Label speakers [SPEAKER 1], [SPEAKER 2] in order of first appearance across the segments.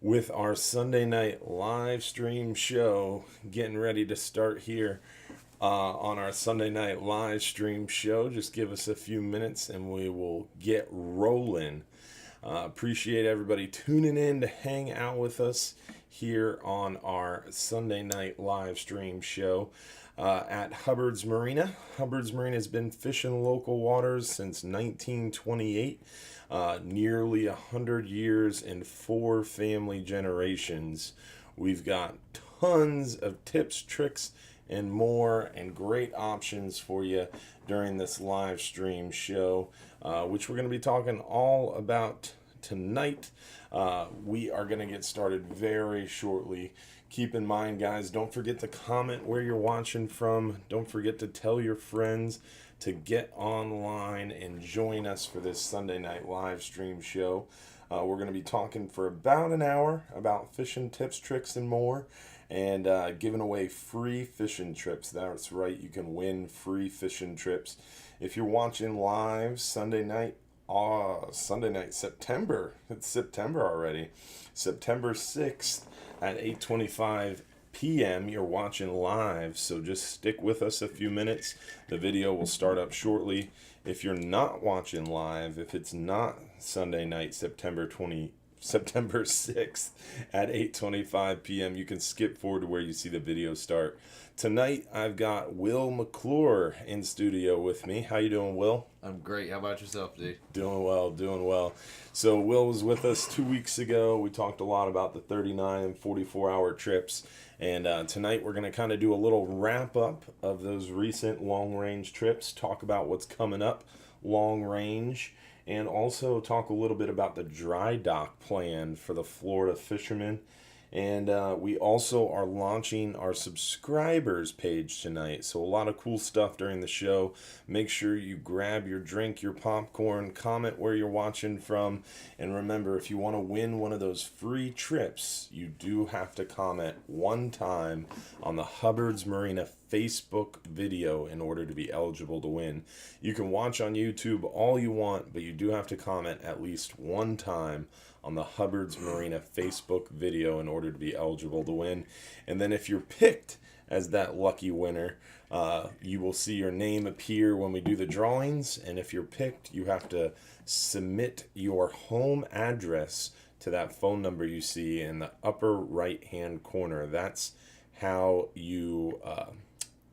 [SPEAKER 1] with our Sunday night live stream show. Getting ready to start here on our Sunday night live stream show. Just give us a few minutes and we will get rolling. Appreciate everybody tuning in to hang out with us here on our Sunday night live stream show at Hubbard's Marina. Hubbard's Marina has been fishing local waters since 1928. Nearly 100 years and 4 family generations. We've got tons of tips, tricks, and more, and great options for you during this live stream show, which we're going to be talking all about tonight. We are going to get started very shortly. Keep in mind, guys, don't forget to comment where you're watching from. Don't forget to tell your friends to get online and join us for this Sunday night live stream show. We're going to be talking for about an hour about fishing tips, tricks, and more, and giving away free fishing trips. That's right, you can win free fishing trips. If you're watching live Sunday night, September, it's September already, September 6th at 8:25 p.m. You're watching live, so just stick with us a few minutes. The video will start up shortly. If you're not watching live, if it's not Sunday night, September 6th at 8:25 p.m., you can skip forward to where you see the video start. Tonight, I've got Will McClure in studio with me. How you doing, Will?
[SPEAKER 2] I'm great. How about yourself, D?
[SPEAKER 1] Doing well. So Will was with us 2 weeks ago. We talked a lot about the 39 and 44-hour trips. And tonight we're going to kind of do a little wrap-up of those recent long-range trips, talk about what's coming up long-range, and also talk a little bit about the dry dock plan for the Florida fishermen. And we also are launching our subscribers page tonight. So a lot of cool stuff during the show. Make sure you grab your drink, your popcorn, comment where you're watching from. And remember, if you want to win one of those free trips, you do have to comment one time on the Hubbard's Marina Facebook video in order to be eligible to win. You can watch on YouTube all you want, but you do have to comment at least one time on the Hubbard's Marina Facebook video in order to be eligible to win. And then if you're picked as that lucky winner, you will see your name appear when we do the drawings. And if you're picked, you have to submit your home address to that phone number you see in the upper right hand corner. That's how you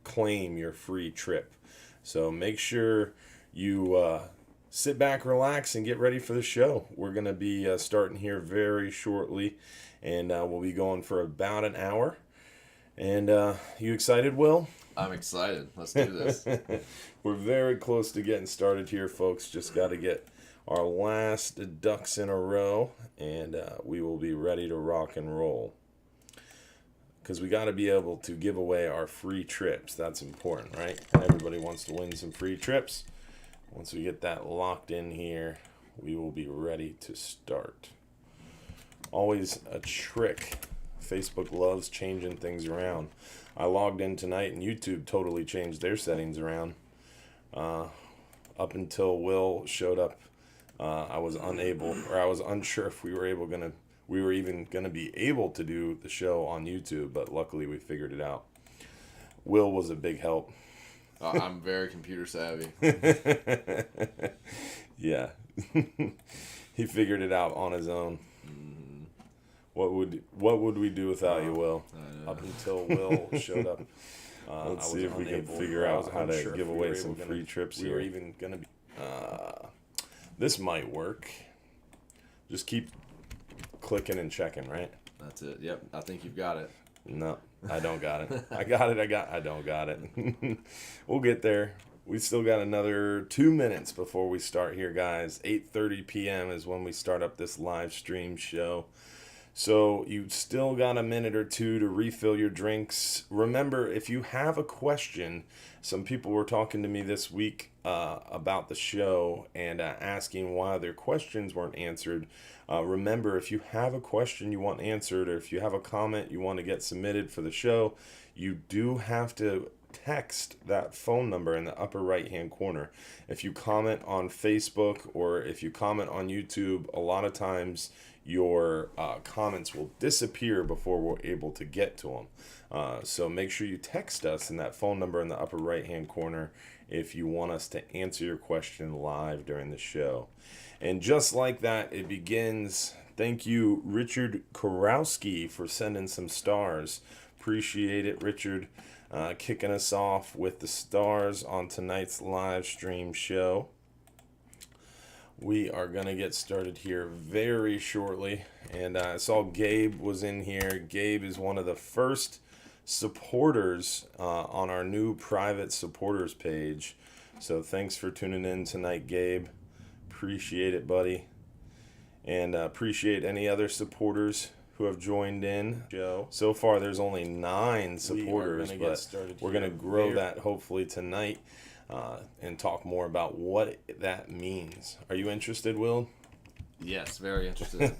[SPEAKER 1] claim your free trip. So make sure you sit back, relax, and get ready for the show. We're going to be starting here very shortly, and we'll be going for about an hour. And you excited, Will?
[SPEAKER 2] I'm excited. Let's do this.
[SPEAKER 1] We're very close to getting started here, folks. Just got to get our last ducks in a row, and we will be ready to rock and roll. Because we got to be able to give away our free trips. That's important, right? Everybody wants to win some free trips. Once we get that locked in here, we will be ready to start. Always a trick. Facebook loves changing things around. I logged in tonight and YouTube totally changed their settings around. Up until Will showed up, I was unsure if we were even gonna be able to do the show on YouTube, but luckily we figured it out. Will was a big help.
[SPEAKER 2] I'm very computer savvy.
[SPEAKER 1] Yeah. He figured it out on his own.
[SPEAKER 2] Mm-hmm.
[SPEAKER 1] What would we do without you, Will?
[SPEAKER 2] I know.
[SPEAKER 1] Up until Will showed up. Let's see if we can figure out how to give away some free trips here. We were even going to be... this might work. Just keep clicking and checking, right?
[SPEAKER 2] That's it. Yep. I think you've got it.
[SPEAKER 1] No, I don't got it. I don't got it. We'll get there. We still got another 2 minutes before we start here, guys. 8:30 p.m. is when we start up this live stream show. So you still got a minute or two to refill your drinks. Remember, if you have a question, some people were talking to me this week about the show and asking why their questions weren't answered. Remember, if you have a question you want answered, or if you have a comment you want to get submitted for the show, you do have to text that phone number in the upper right hand corner. If you comment on Facebook or if you comment on YouTube, a lot of times your comments will disappear before we're able to get to them. So make sure you text us in that phone number in the upper right-hand corner if you want us to answer your question live during the show. And just like that, it begins. Thank you, Richard Karowski, for sending some stars. Appreciate it, Richard. Kicking us off with the stars on tonight's live stream show. We are going to get started here very shortly. And I saw Gabe was in here. Gabe is one of the first supporters on our new private supporters page. So thanks for tuning in tonight, Gabe. Appreciate it, buddy. And appreciate any other supporters who have joined in. So far, there's only 9 supporters, but we're going to grow that hopefully tonight and talk more about what that means. Are you interested, Will?
[SPEAKER 2] Yes, very interested.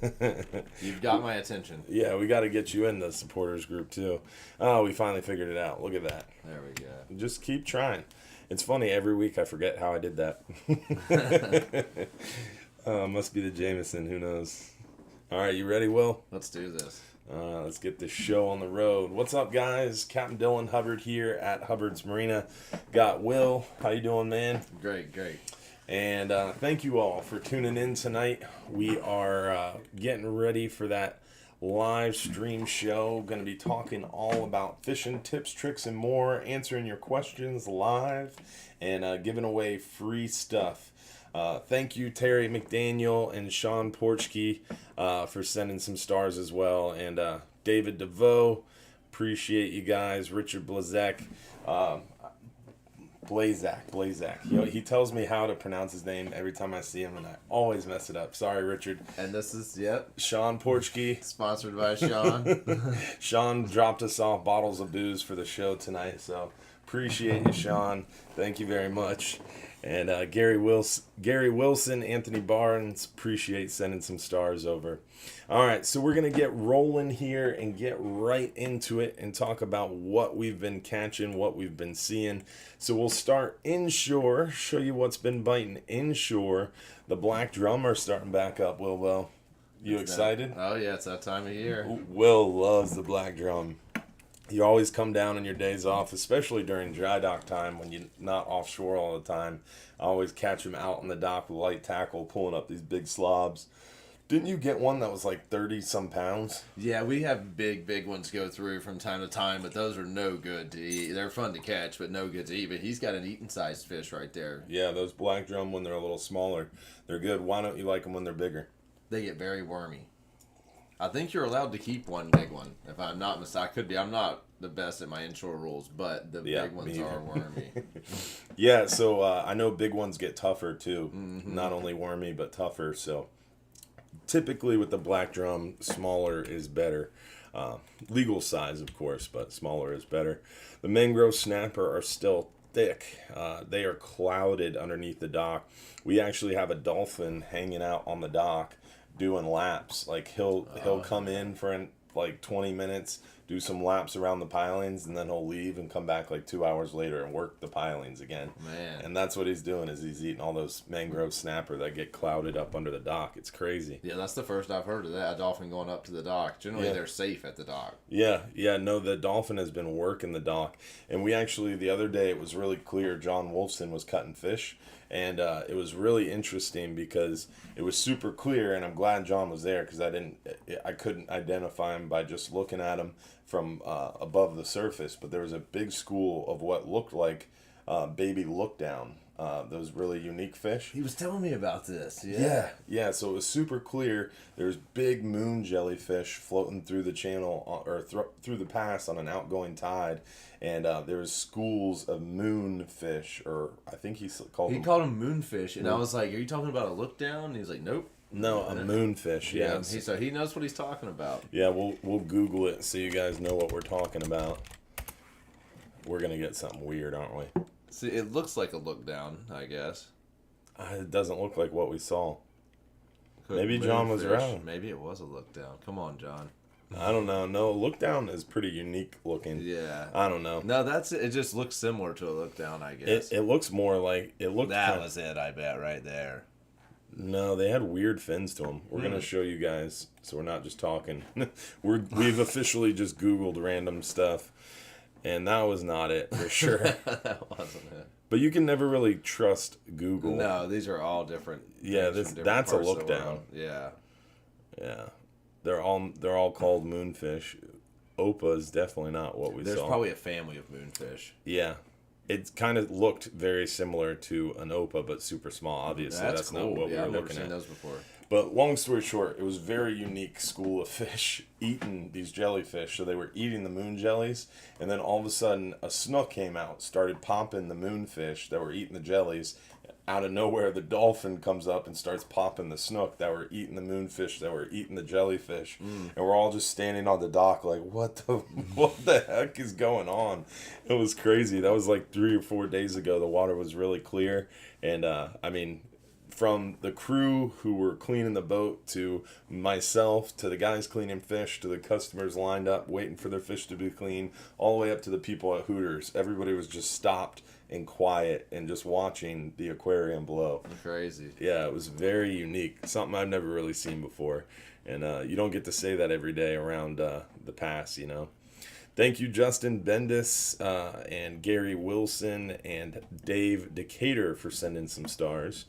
[SPEAKER 2] You've got my attention.
[SPEAKER 1] Yeah, we got to get you in the supporters group, too. Oh, we finally figured it out. Look at that.
[SPEAKER 2] There we go.
[SPEAKER 1] Just keep trying. It's funny, every week I forget how I did that. Must be the Jameson, who knows. All right, you ready, Will?
[SPEAKER 2] Let's do this.
[SPEAKER 1] Let's get this show on the road. What's up, guys? Captain Dylan Hubbard here at Hubbard's Marina. Got Will. How you doing, man?
[SPEAKER 2] Great.
[SPEAKER 1] And thank you all for tuning in tonight. We are getting ready for that live stream show. Going to be talking all about fishing tips, tricks, and more, answering your questions live, and giving away free stuff. Thank you, Terry McDaniel and Sean Porchke, for sending some stars as well. And David DeVoe, appreciate you guys. Richard Blazek. Blazak. He tells me how to pronounce his name every time I see him, and I always mess it up. Sorry, Richard.
[SPEAKER 2] And this is,
[SPEAKER 1] Sean Porchke.
[SPEAKER 2] sponsored by Sean.
[SPEAKER 1] Sean dropped us off bottles of booze for the show tonight, so appreciate you, Sean. Thank you very much. And Gary Wilson, Anthony Barnes, appreciate sending some stars over. All right, so we're going to get rolling here and get right into it and talk about what we've been catching, what we've been seeing. So we'll start inshore, show you what's been biting inshore. The black drum are starting back up, Will. You excited?
[SPEAKER 2] Oh, yeah, it's that time of year.
[SPEAKER 1] Will loves the black drum. You always come down on your days off, especially during dry dock time when you're not offshore all the time. I always catch him out on the dock with light tackle, pulling up these big slobs. Didn't you get one that was like 30-some pounds?
[SPEAKER 2] Yeah, we have big ones go through from time to time, but those are no good to eat. They're fun to catch, but no good to eat. But he's got an eating-sized fish right there.
[SPEAKER 1] Yeah, those black drum, when they're a little smaller, they're good. Why don't you like them when they're bigger?
[SPEAKER 2] They get very wormy. I think you're allowed to keep one big one, if I'm not mistaken. I could be. I'm not the best at my inshore rules, but the big ones are wormy.
[SPEAKER 1] Yeah, so I know big ones get tougher too. Mm-hmm. Not only wormy, but tougher. So typically with the black drum, smaller is better. Legal size, of course, but smaller is better. The mangrove snapper are still thick. They are clouded underneath the dock. We actually have a dolphin hanging out on the dock doing laps. Like he'll come in for like 20 minutes, do some laps around the pilings, and then he'll leave and come back like 2 hours later and work the pilings again.
[SPEAKER 2] Man.
[SPEAKER 1] And that's what he's doing, is he's eating all those mangrove snapper that get clouded up under the dock. It's crazy.
[SPEAKER 2] Yeah, that's the first I've heard of that, a dolphin going up to the dock. Generally, they're safe at the dock.
[SPEAKER 1] Yeah, no, the dolphin has been working the dock. And we actually, the other day, it was really clear, John Wolfson was cutting fish. And it was really interesting because it was super clear, and I'm glad John was there because I couldn't identify him by just looking at him from above the surface. But there was a big school of what looked like baby lookdown, those really unique fish.
[SPEAKER 2] He was telling me about this.
[SPEAKER 1] Yeah. So it was super clear. There's big moon jellyfish floating through the channel or through the pass on an outgoing tide. And there was schools of moonfish, or I think he called
[SPEAKER 2] them moonfish, and I was like, "Are you talking about a look down?" And he's like, "Nope."
[SPEAKER 1] No, a moonfish. Yeah.
[SPEAKER 2] So he knows what he's talking about.
[SPEAKER 1] Yeah, we'll Google it so you guys know what we're talking about. We're gonna get something weird, aren't we?
[SPEAKER 2] See, it looks like a look down, I guess.
[SPEAKER 1] It doesn't look like what we saw. Maybe John was wrong.
[SPEAKER 2] Maybe it was a look down. Come on, John.
[SPEAKER 1] I don't know. No, look down is pretty unique looking.
[SPEAKER 2] Yeah.
[SPEAKER 1] I don't know.
[SPEAKER 2] No, that's it. It just looks similar to a look down, I guess.
[SPEAKER 1] It looks more like it looked.
[SPEAKER 2] That was it, I bet, right there.
[SPEAKER 1] No, they had weird fins to them. We're going to show you guys, so we're not just talking. We've officially just Googled random stuff, and that was not it, for sure.
[SPEAKER 2] That wasn't it.
[SPEAKER 1] But you can never really trust Google.
[SPEAKER 2] No, these are all different.
[SPEAKER 1] Yeah, that's a look down.
[SPEAKER 2] Yeah.
[SPEAKER 1] Yeah. They're all called moonfish. Opa is definitely not what we saw.
[SPEAKER 2] There's probably a family of moonfish.
[SPEAKER 1] Yeah. It kind of looked very similar to an Opa, but super small. Obviously, that's
[SPEAKER 2] cool.
[SPEAKER 1] not what we were looking at.
[SPEAKER 2] I've never seen those before.
[SPEAKER 1] But long story short, it was a very unique school of fish eating these jellyfish. So they were eating the moon jellies, and then all of a sudden a snook came out, started popping the moonfish that were eating the jellies. Out of nowhere, the dolphin comes up and starts popping the snook that were eating the moonfish that were eating the jellyfish. And we're all just standing on the dock like, what the heck is going on? It was crazy. That was like 3 or 4 days ago. The water was really clear. And, I mean, from the crew who were cleaning the boat to myself to the guys cleaning fish to the customers lined up waiting for their fish to be clean, all the way up to the people at Hooters, everybody was just stopped and quiet and just watching the aquarium blow.
[SPEAKER 2] Crazy.
[SPEAKER 1] Yeah, it was very unique. Something I've never really seen before. And you don't get to say that every day around the pass, you know. Thank you, Justin Bendis and Gary Wilson and Dave Decatur for sending some stars.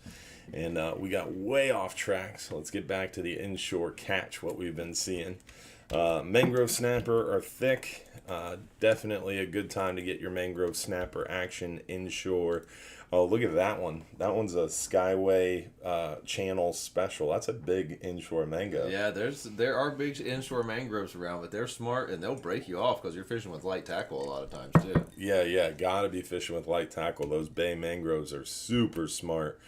[SPEAKER 1] And we got way off track, so let's get back to the inshore catch, what we've been seeing. Mangrove snapper are thick. Definitely a good time to get your mangrove snapper action inshore. Oh, look at that one. That one's a Skyway channel special. That's a big inshore mango.
[SPEAKER 2] Yeah, there are big inshore mangroves around, but they're smart and they'll break you off because you're fishing with light tackle a lot of times too.
[SPEAKER 1] Yeah, gotta be fishing with light tackle. Those bay mangroves are super smart.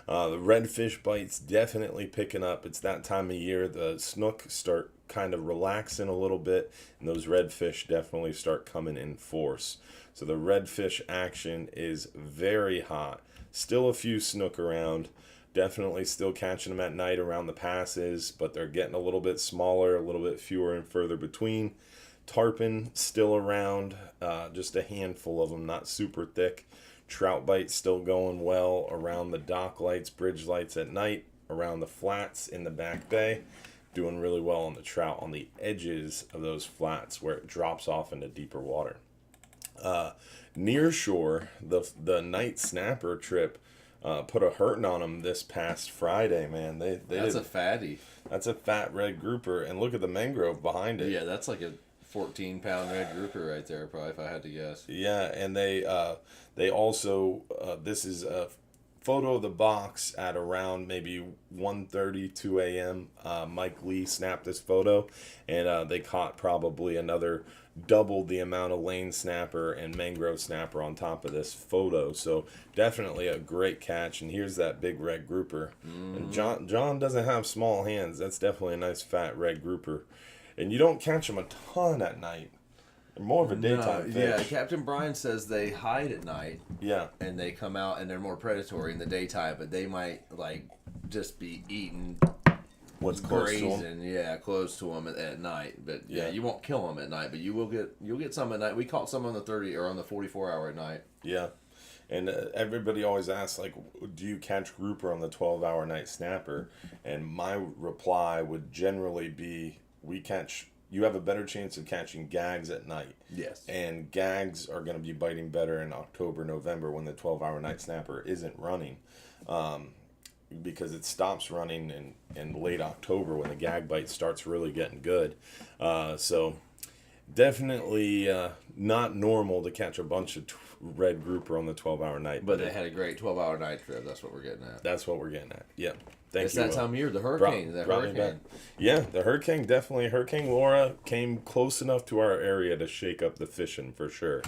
[SPEAKER 1] The redfish bites definitely picking up. It's that time of year. The snook start kind of relaxing a little bit, and those redfish definitely start coming in force. So the redfish action is very hot. Still a few snook around. Definitely still catching them at night around the passes, but they're getting a little bit smaller, a little bit fewer and further between. Tarpon still around, just a handful of them, not super thick. Trout bites still going well around the dock lights, bridge lights at night, around the flats in the back bay. Doing really well on the trout on the edges of those flats where it drops off into deeper water. Near shore, the night snapper trip put a hurting on them this past Friday, man. That's
[SPEAKER 2] a fatty.
[SPEAKER 1] That's a fat red grouper, and look at the mangrove behind it.
[SPEAKER 2] Yeah, that's like a 14-pound red grouper right there, probably, if I had to guess.
[SPEAKER 1] Yeah, and they also this is a photo of the box at around maybe 1:30, 2 a.m. Mike Lee snapped this photo, and they caught probably another double the amount of lane snapper and mangrove snapper on top of this photo. So definitely a great catch. And here's that big red grouper. And John doesn't have small hands. That's definitely a nice fat red grouper. And you don't catch them a ton at night. They're more of a daytime fish.
[SPEAKER 2] Yeah, Captain Brian says they hide at night.
[SPEAKER 1] Yeah.
[SPEAKER 2] And they come out and they're more predatory in the daytime, but they might like just be eating
[SPEAKER 1] what's close to them.
[SPEAKER 2] Yeah, close to them at night. But yeah, you won't kill them at night, but you'll get some at night. We caught some on the 30 or on the 44-hour at night.
[SPEAKER 1] Yeah. And everybody always asks, like, do you catch grouper on the 12-hour night snapper? And my reply would generally be, you have a better chance of catching gags at night.
[SPEAKER 2] Yes. And
[SPEAKER 1] gags are going to be biting better in October, November when the 12-hour night snapper isn't running. Because it stops running in late October when the gag bite starts really getting good. So definitely not normal to catch a bunch of red grouper on the 12-hour night.
[SPEAKER 2] But they had a great 12-hour night trip. That's what we're getting at.
[SPEAKER 1] That's what we're getting at. Yeah.
[SPEAKER 2] It's that time of year, the hurricane.
[SPEAKER 1] Yeah, the hurricane, definitely. Hurricane Laura came close enough to our area to shake up the fishing for sure.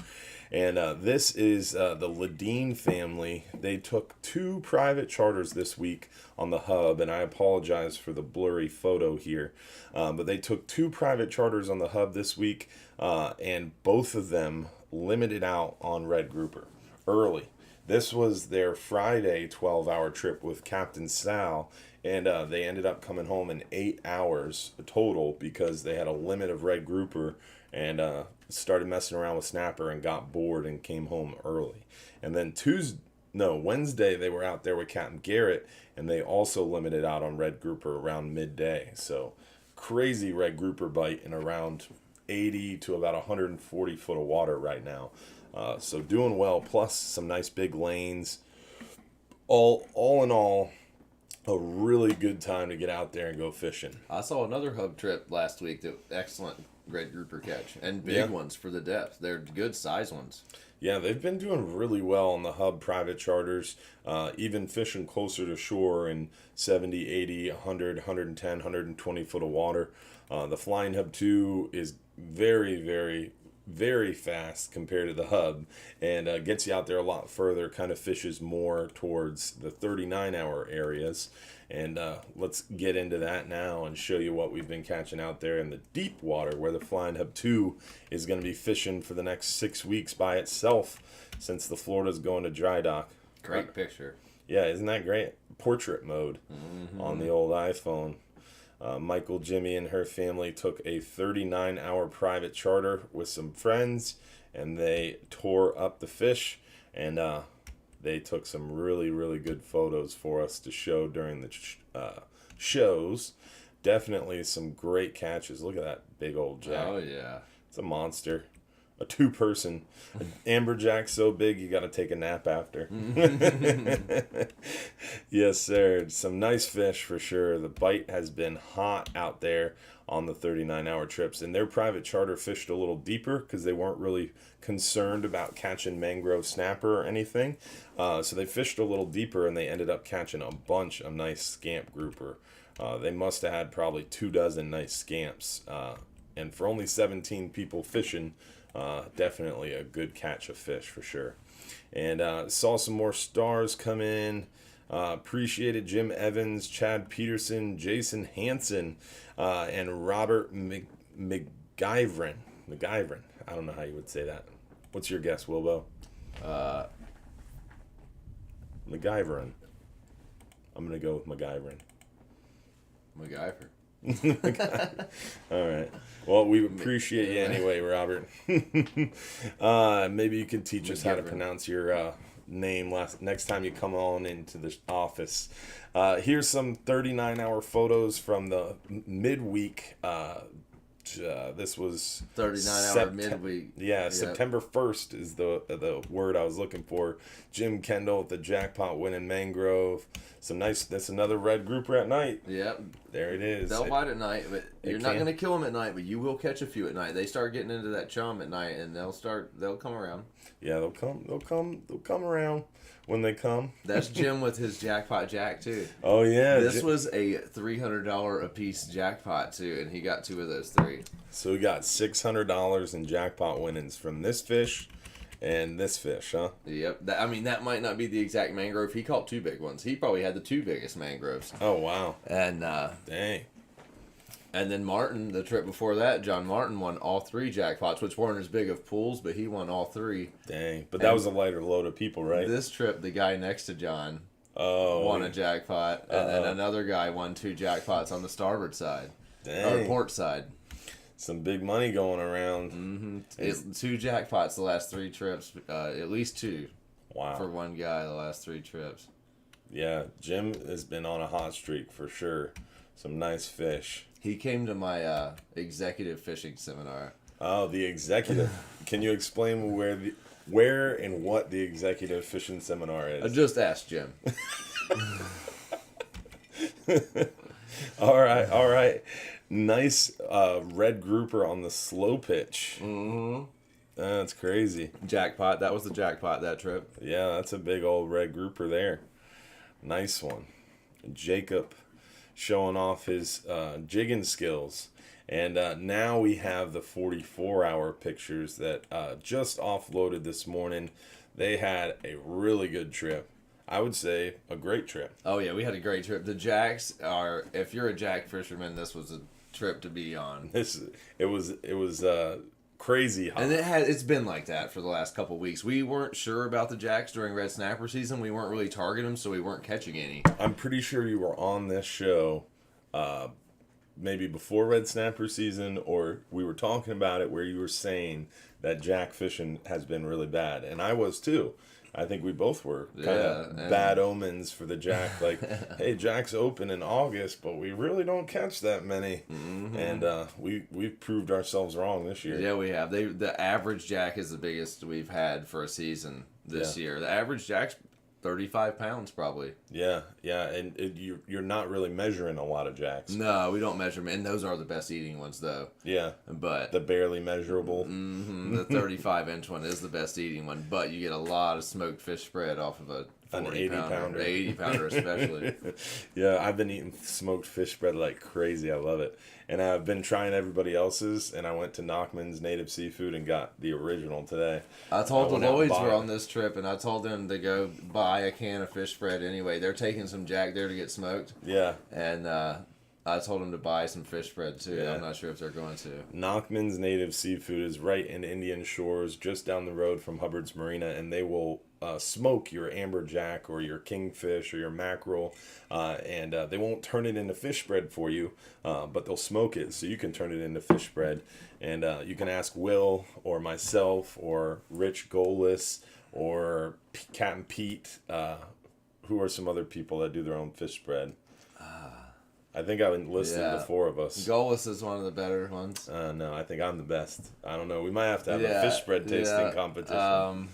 [SPEAKER 1] And this is the Ledeen family. They took 2 private charters this week on the hub, and I apologize for the blurry photo here. But they took 2 private charters on the hub this week, and both of them limited out on red grouper early. This was their Friday 12-hour trip with Captain Sal, and they ended up coming home in 8 hours total because they had a limit of red grouper and started messing around with snapper and got bored and came home early. And then Wednesday they were out there with Captain Garrett, and they also limited out on red grouper around midday. So crazy red grouper bite in around 80 to about 140 foot of water right now. So doing well, plus some nice big lanes. All in all, a really good time to get out there and go fishing.
[SPEAKER 2] I saw another hub trip last week that excellent red grouper catch and big ones for the depth. They're good size ones.
[SPEAKER 1] Yeah, they've been doing really well on the Hub private charters, even fishing closer to shore in 70, 80, 100, 110, 120 foot of water. The Flying Hub 2 is very, very, very fast compared to the Hub, and gets you out there a lot further, kind of fishes more towards the 39-hour areas. And let's get into that now and show you what we've been catching out there in the deep water, where the Flying Hub 2 is going to be fishing for the next 6 weeks by itself, since the Florida's going to dry dock.
[SPEAKER 2] Great picture.
[SPEAKER 1] Yeah, isn't that great? Portrait mode on the old iPhone. Michael, Jimmy, and her family took a 39-hour private charter with some friends, and they tore up the fish, and they took some really, really good photos for us to show during the shows. Definitely some great catches. Look at that big old jack.
[SPEAKER 2] Oh, yeah.
[SPEAKER 1] It's a monster. A two-person. An amberjack so big you got to take a nap after. Yes, sir. Some nice fish for sure. The bite has been hot out there on the 39-hour trips. And their private charter fished a little deeper because they weren't really concerned about catching mangrove snapper or anything. So they fished a little deeper, and they ended up catching a bunch of nice scamp grouper. They must have had probably 24 nice scamps. And for only 17 people fishing, definitely a good catch of fish for sure. And saw some more stars come in. Appreciated Jim Evans, Chad Peterson, Jason Hansen, and Robert McGivern. I don't know how you would say that. What's your guess, Wilbo? McGivern. I'm going to go with McGivern.
[SPEAKER 2] MacGyver.
[SPEAKER 1] All right. Well, we appreciate you anyway, Robert. Maybe you can teach us how to pronounce your name next time you come on into the office. Here's some 39-hour photos from the midweek. This was
[SPEAKER 2] 39-hour midweek.
[SPEAKER 1] Yeah, yep. September 1st is the word I was looking for. Jim Kendall with the jackpot winning mangrove. That's another red grouper at night.
[SPEAKER 2] Yep.
[SPEAKER 1] There it is.
[SPEAKER 2] They'll bite at night, but you're not going to kill them at night, but you will catch a few at night. They start getting into that chum at night, and they'll come around.
[SPEAKER 1] Yeah, they'll come around when they come.
[SPEAKER 2] That's Jim with his jackpot jack too.
[SPEAKER 1] Oh yeah.
[SPEAKER 2] This was a $300 a piece jackpot too, and he got 2 of those 3.
[SPEAKER 1] So we got $600 in jackpot winnings from this fish and this fish, huh?
[SPEAKER 2] Yep. That might not be the exact mangrove. He caught 2 big ones. He probably had the 2 biggest mangroves.
[SPEAKER 1] Oh wow.
[SPEAKER 2] And
[SPEAKER 1] dang.
[SPEAKER 2] And then Martin, the trip before that, John Martin won all 3 jackpots, which weren't as big of pools, but he won all 3.
[SPEAKER 1] Dang. But that was a lighter load of people, right?
[SPEAKER 2] This trip, the guy next to John won a jackpot, and then another guy won 2 jackpots on the starboard side.
[SPEAKER 1] Dang.
[SPEAKER 2] Or port side.
[SPEAKER 1] Some big money going around.
[SPEAKER 2] Mm-hmm. 2 jackpots the last 3 trips, at least 2.
[SPEAKER 1] Wow.
[SPEAKER 2] For one guy the last 3 trips.
[SPEAKER 1] Yeah, Jim has been on a hot streak for sure. Some nice fish.
[SPEAKER 2] He came to my executive fishing seminar.
[SPEAKER 1] Oh, the executive. Can you explain where and what the executive fishing seminar is?
[SPEAKER 2] I just asked Jim.
[SPEAKER 1] All right. Nice red grouper on the slow pitch.
[SPEAKER 2] Mm-hmm.
[SPEAKER 1] That's crazy.
[SPEAKER 2] Jackpot. That was the jackpot that trip.
[SPEAKER 1] Yeah, that's a big old red grouper there. Nice one. Jacob showing off his jigging skills. And now we have the 44-hour pictures that just offloaded this morning. They had a really good trip. I would say a great trip.
[SPEAKER 2] Oh, yeah, we had a great trip. The jacks are, if you're a jack fisherman, this was a trip to be on.
[SPEAKER 1] It was crazy hot.
[SPEAKER 2] And it's been like that for the last couple of weeks. We weren't sure about the jacks during red snapper season. We weren't really targeting them, so we weren't catching any.
[SPEAKER 1] I'm pretty sure you were on this show maybe before red snapper season, or we were talking about it where you were saying that jack fishing has been really bad. And I was too. I think we both were kind of bad omens for the jack. Like, hey, jack's open in August, but we really don't catch that many. Mm-hmm. And we've proved ourselves wrong this year.
[SPEAKER 2] Yeah, we have. The average jack is the biggest we've had for a season this year. The average jack's 35 pounds probably.
[SPEAKER 1] Yeah, and you're not really measuring a lot of jacks.
[SPEAKER 2] No, we don't measure them, and those are the best eating ones though.
[SPEAKER 1] Yeah,
[SPEAKER 2] but
[SPEAKER 1] the barely measurable.
[SPEAKER 2] Mm-hmm, the 35-inch one is the best eating one, but you get a lot of smoked fish spread off of an
[SPEAKER 1] 80-pounder.
[SPEAKER 2] 80-pounder especially.
[SPEAKER 1] Yeah, I've been eating smoked fish spread like crazy. I love it. And I've been trying everybody else's, and I went to Nachman's Native Seafood and got the original today.
[SPEAKER 2] I told the Lloyds were on this trip, and I told them to go buy a can of fish spread anyway. They're taking some jack there to get smoked.
[SPEAKER 1] Yeah.
[SPEAKER 2] And I told them to buy some fish spread, too. Yeah. I'm not sure if they're going to.
[SPEAKER 1] Nachman's Native Seafood is right in Indian Shores, just down the road from Hubbard's Marina, and they will smoke your amberjack or your kingfish or your mackerel, and they won't turn it into fish spread for you, but they'll smoke it so you can turn it into fish spread. And you can ask Will or myself or Rich Golis or Captain Pete, who are some other people that do their own fish spread. I think I've listed the four of us.
[SPEAKER 2] Golis is one of the better ones.
[SPEAKER 1] No, I think I'm the best. I don't know. We might have to have a fish spread tasting competition.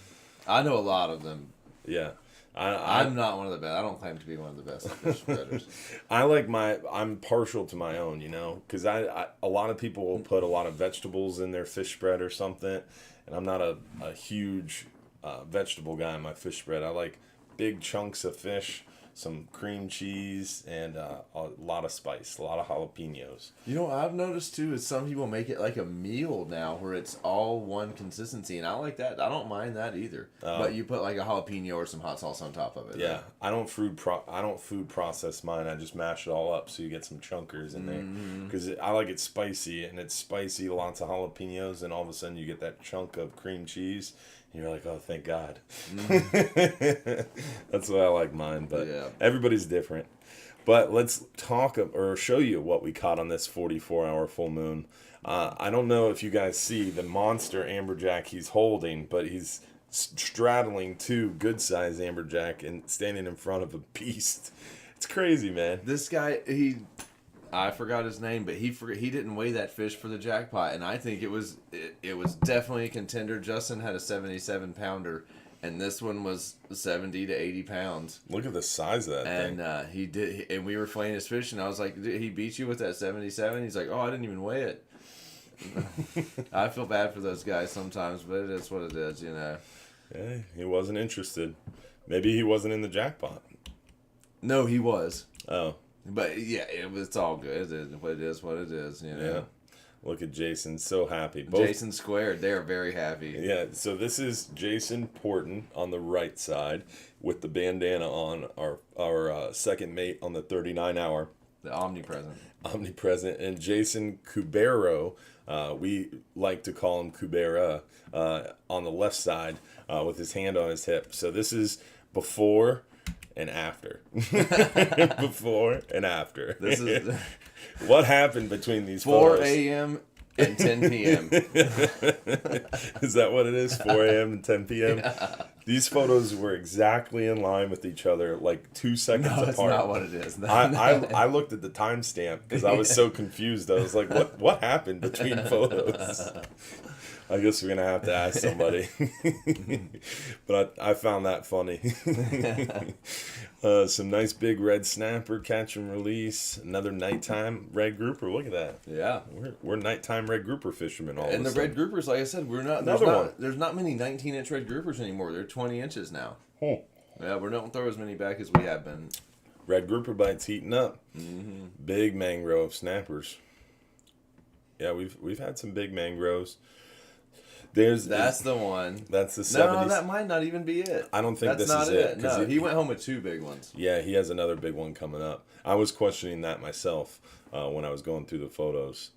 [SPEAKER 2] I know a lot of them.
[SPEAKER 1] Yeah.
[SPEAKER 2] I'm not one of the best. I don't claim to be one of the best fish spreaders.
[SPEAKER 1] I'm partial to my own, because a lot of people will put a lot of vegetables in their fish spread or something, and I'm not a huge vegetable guy in my fish spread. I like big chunks of fish, some cream cheese, and a lot of spice, a lot of jalapenos.
[SPEAKER 2] You know what I've noticed too is some people make it like a meal now where it's all one consistency, and I like that. I don't mind that either. But you put like a jalapeno or some hot sauce on top of it.
[SPEAKER 1] Yeah, I don't food process mine. I just mash it all up so you get some chunkers in there because I like it spicy, and it's spicy, lots of jalapenos, and all of a sudden you get that chunk of cream cheese. You're like, oh, thank God. That's why I like mine, but everybody's different. But let's talk or show you what we caught on this 44-hour full moon. I don't know if you guys see the monster amberjack he's holding, but he's straddling two good-sized amberjack and standing in front of a beast. It's crazy, man.
[SPEAKER 2] This guy, I forgot his name, but he didn't weigh that fish for the jackpot, and I think it was definitely a contender. Justin had a 77-pounder, and this one was 70 to 80 pounds.
[SPEAKER 1] Look at the size of that thing.
[SPEAKER 2] And he did, and we were flaying his fish, and I was like, "Did he beat you with that 77?" He's like, "Oh, I didn't even weigh it." I feel bad for those guys sometimes, but it is what it is,
[SPEAKER 1] Yeah, he wasn't interested. Maybe he wasn't in the jackpot.
[SPEAKER 2] No, he was.
[SPEAKER 1] Oh.
[SPEAKER 2] But yeah, it's all good. It is what it is,
[SPEAKER 1] Yeah. Look at Jason, so happy.
[SPEAKER 2] Jason squared. They are very happy.
[SPEAKER 1] Yeah, so this is Jason Porton on the right side with the bandana on, our second mate on the 39-hour.
[SPEAKER 2] The omnipresent.
[SPEAKER 1] And Jason Cubero, we like to call him Cubera, on the left side with his hand on his hip. So this is before and after. Before and after.
[SPEAKER 2] This is
[SPEAKER 1] what happened between these
[SPEAKER 2] 4
[SPEAKER 1] photos?
[SPEAKER 2] a.m. and 10 p.m.
[SPEAKER 1] Is that what it is? 4 a.m. and 10 p.m.?
[SPEAKER 2] Yeah.
[SPEAKER 1] These photos were exactly in line with each other, like 2 seconds apart.
[SPEAKER 2] That's not what it is.
[SPEAKER 1] I looked at the timestamp because I was so confused. I was like, what happened between photos? I guess we're going to have to ask somebody. But I found that funny. Some nice big red snapper, catch and release. Another nighttime red grouper. Look at that.
[SPEAKER 2] Yeah.
[SPEAKER 1] We're nighttime red grouper fishermen all
[SPEAKER 2] And the red groupers, like I said, there's not many 19-inch red groupers anymore. They're 20 inches now. Yeah, we don't throw as many back as we have been.
[SPEAKER 1] Red grouper bites heating up. Mm-hmm. Big mangrove snappers. Yeah, we've had some big mangroves.
[SPEAKER 2] That's the one.
[SPEAKER 1] That's the 70s.
[SPEAKER 2] No, that might not even be it.
[SPEAKER 1] I don't think this is it.
[SPEAKER 2] No, he went home with 2 big ones.
[SPEAKER 1] Yeah, he has another big one coming up. I was questioning that myself when I was going through the photos.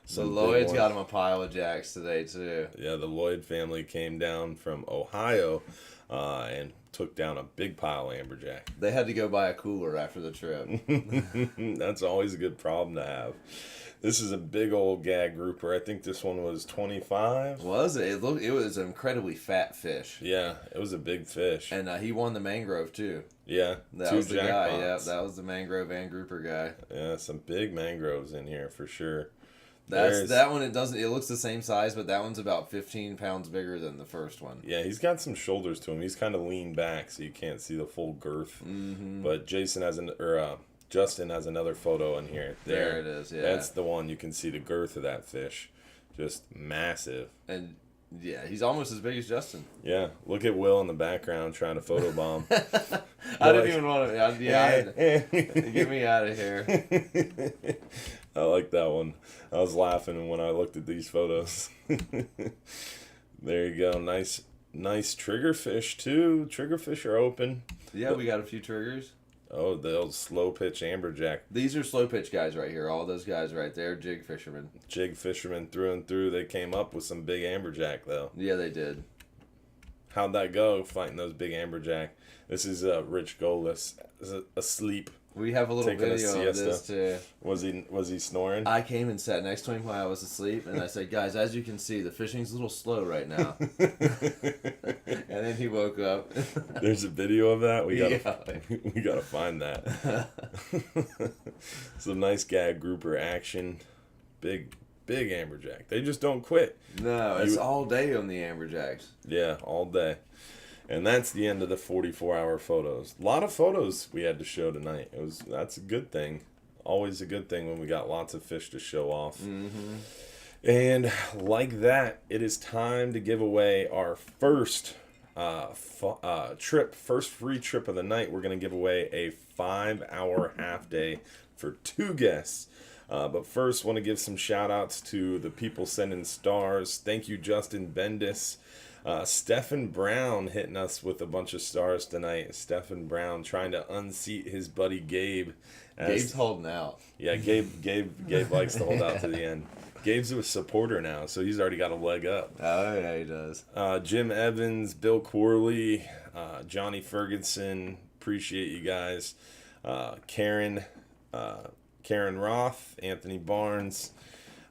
[SPEAKER 2] So
[SPEAKER 1] Some big
[SPEAKER 2] Lloyd's
[SPEAKER 1] ones.
[SPEAKER 2] got him a pile of jacks today too.
[SPEAKER 1] Yeah, the Lloyd family came down from Ohio and took down a big pile of amberjack.
[SPEAKER 2] They had to go buy a cooler after the trip.
[SPEAKER 1] That's always a good problem to have. This is a big old gag grouper. I think this one was 25.
[SPEAKER 2] Was it? It was an incredibly fat fish.
[SPEAKER 1] Yeah, it was a big fish.
[SPEAKER 2] And he won the mangrove too.
[SPEAKER 1] Yeah,
[SPEAKER 2] That was the guy. Yeah, that was the mangrove and grouper guy.
[SPEAKER 1] Yeah, some big mangroves in here for sure.
[SPEAKER 2] That one. It looks the same size, but that one's about 15 pounds bigger than the first one.
[SPEAKER 1] Yeah, he's got some shoulders to him. He's kind of leaned back, so you can't see the full girth.
[SPEAKER 2] Mm-hmm.
[SPEAKER 1] But Justin has another photo in here.
[SPEAKER 2] There it is. Yeah,
[SPEAKER 1] that's the one. You can see the girth of that fish, just massive.
[SPEAKER 2] And yeah, he's almost as big as Justin.
[SPEAKER 1] Yeah, look at Will in the background trying to photobomb.
[SPEAKER 2] I didn't even want to. Get me out of here.
[SPEAKER 1] I like that one. I was laughing when I looked at these photos. There you go. Nice triggerfish too. Triggerfish are open.
[SPEAKER 2] Yeah, we got a few triggers.
[SPEAKER 1] Oh, the old slow pitch amberjack.
[SPEAKER 2] These are slow pitch guys right here. All those guys right there, jig fishermen.
[SPEAKER 1] Jig fishermen through and through. They came up with some big amberjack though.
[SPEAKER 2] Yeah, they did.
[SPEAKER 1] How'd that go fighting those big amberjack? This is Rich Golis asleep.
[SPEAKER 2] We have a little
[SPEAKER 1] Taking a
[SPEAKER 2] video of
[SPEAKER 1] siesta.
[SPEAKER 2] this too.
[SPEAKER 1] Was he snoring?
[SPEAKER 2] I came and sat next to him while I was asleep, and I said, "Guys, as you can see, the fishing's a little slow right now." And then he woke up.
[SPEAKER 1] There's a video of that. We gotta
[SPEAKER 2] Yeah.
[SPEAKER 1] we gotta find that. Some nice gag grouper action. Big amberjack. They just don't quit.
[SPEAKER 2] No, it's all day on the amberjacks.
[SPEAKER 1] Yeah, all day. And that's the end of the 44-hour photos. A lot of photos we had to show tonight. That's a good thing. Always a good thing when we got lots of fish to show off.
[SPEAKER 2] Mm-hmm.
[SPEAKER 1] And like that, it is time to give away our first first free trip of the night. We're going to give away a 5-hour half day for 2 guests. But first, want to give some shout outs to the people sending stars. Thank you, Justin Bendis. Stephen Brown hitting us with a bunch of stars tonight. Stephen Brown trying to unseat his buddy Gabe.
[SPEAKER 2] Gabe's holding out.
[SPEAKER 1] Yeah, Gabe likes to hold out to the end. Gabe's a supporter now, so he's already got a leg up.
[SPEAKER 2] Oh, yeah, he does.
[SPEAKER 1] Jim Evans, Bill Corley, Johnny Ferguson, appreciate you guys. Karen Roth, Anthony Barnes,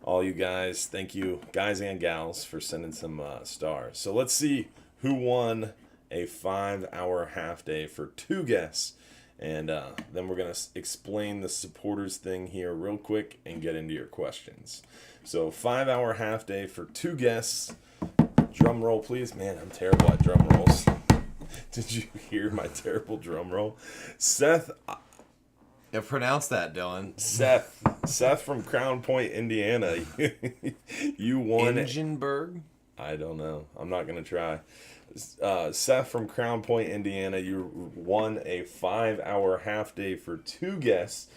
[SPEAKER 1] all you guys, thank you, guys and gals, for sending some stars. So let's see who won a 5-hour half day for 2 guests. And then we're going to explain the supporters thing here real quick and get into your questions. So 5-hour half day for 2 guests. Drum roll, please. Man, I'm terrible at drum rolls. Did you hear my terrible drum roll? Seth.
[SPEAKER 2] Yeah, pronounce that, Dylan.
[SPEAKER 1] Seth from Crown Point, Indiana. You won.
[SPEAKER 2] Ingenberg?
[SPEAKER 1] I don't know. I'm not going to try. Seth from Crown Point, Indiana, you won a 5-hour half day for 2 guests.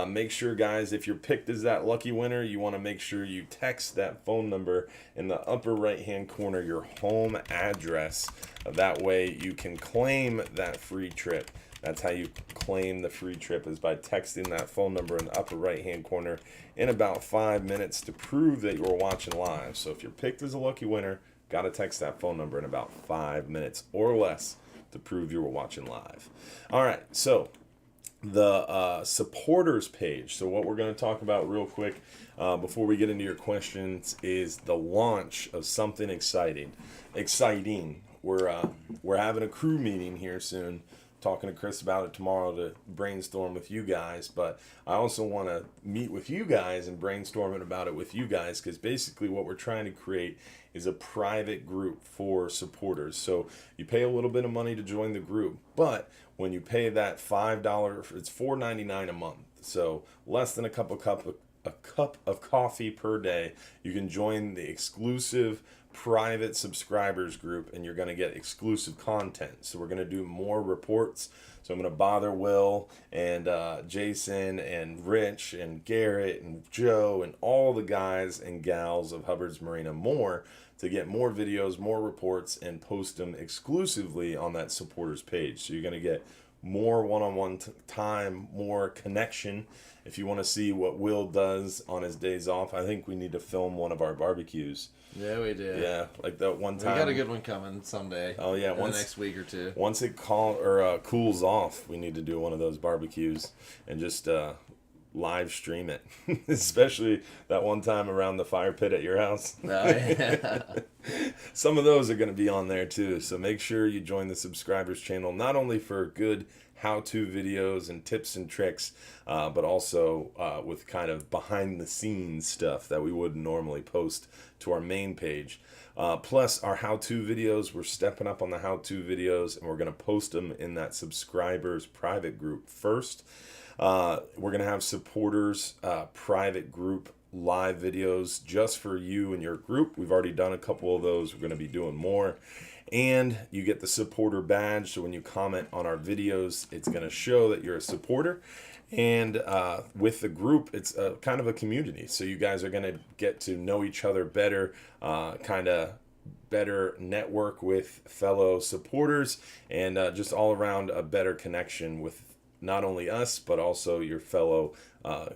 [SPEAKER 1] Make sure, guys, if you're picked as that lucky winner, you want to make sure you text that phone number in the upper right-hand corner, your home address. That way you can claim that free trip. That's how you claim the free trip, is by texting that phone number in the upper right-hand corner in about 5 minutes to prove that you're watching live. So if you're picked as a lucky winner, got to text that phone number in about 5 minutes or less to prove you were watching live. All right, so the supporters page. So what we're going to talk about real quick before we get into your questions is the launch of something exciting. We're having a crew meeting here soon. Talking to Chris about it tomorrow to brainstorm with you guys, but I also want to meet with you guys and brainstorm about it with you guys, because basically what we're trying to create is a private group for supporters. So you pay a little bit of money to join the group, but when you pay that $5, it's $4.99 a month, so less than a cup of coffee per day, you can join the exclusive private subscribers group, and you're going to get exclusive content. So we're going to do more reports. So I'm going to bother Will and Jason and Rich and Garrett and Joe and all the guys and gals of Hubbard's Marina more to get more videos, more reports, and post them exclusively on that supporters page. So you're going to get more one-on-one time, more connection. If you want to see what Will does on his days off, I think we need to film one of our barbecues.
[SPEAKER 2] Yeah, we do.
[SPEAKER 1] Yeah, like that one time.
[SPEAKER 2] We got a good one coming someday.
[SPEAKER 1] Oh yeah,
[SPEAKER 2] in the next week or two.
[SPEAKER 1] Once it cools off, we need to do one of those barbecues and just live stream it. Especially that one time around the fire pit at your house.
[SPEAKER 2] Oh, yeah.
[SPEAKER 1] Some of those are going to be on there too. So make sure you join the subscribers channel, not only for good how-to videos and tips and tricks, but also with kind of behind-the-scenes stuff that we wouldn't normally post to our main page. Plus, our how-to videos, we're stepping up on the how-to videos, and we're going to post them in that subscribers private group first. We're going to have supporters private group live videos just for you and your group. We've already done a couple of those. We're going to be doing more. And you get the supporter badge, so when you comment on our videos, it's going to show that you're a supporter. And with the group, it's kind of a community, so you guys are going to get to know each other better, kind of better network with fellow supporters, and just all around a better connection with not only us, but also your fellow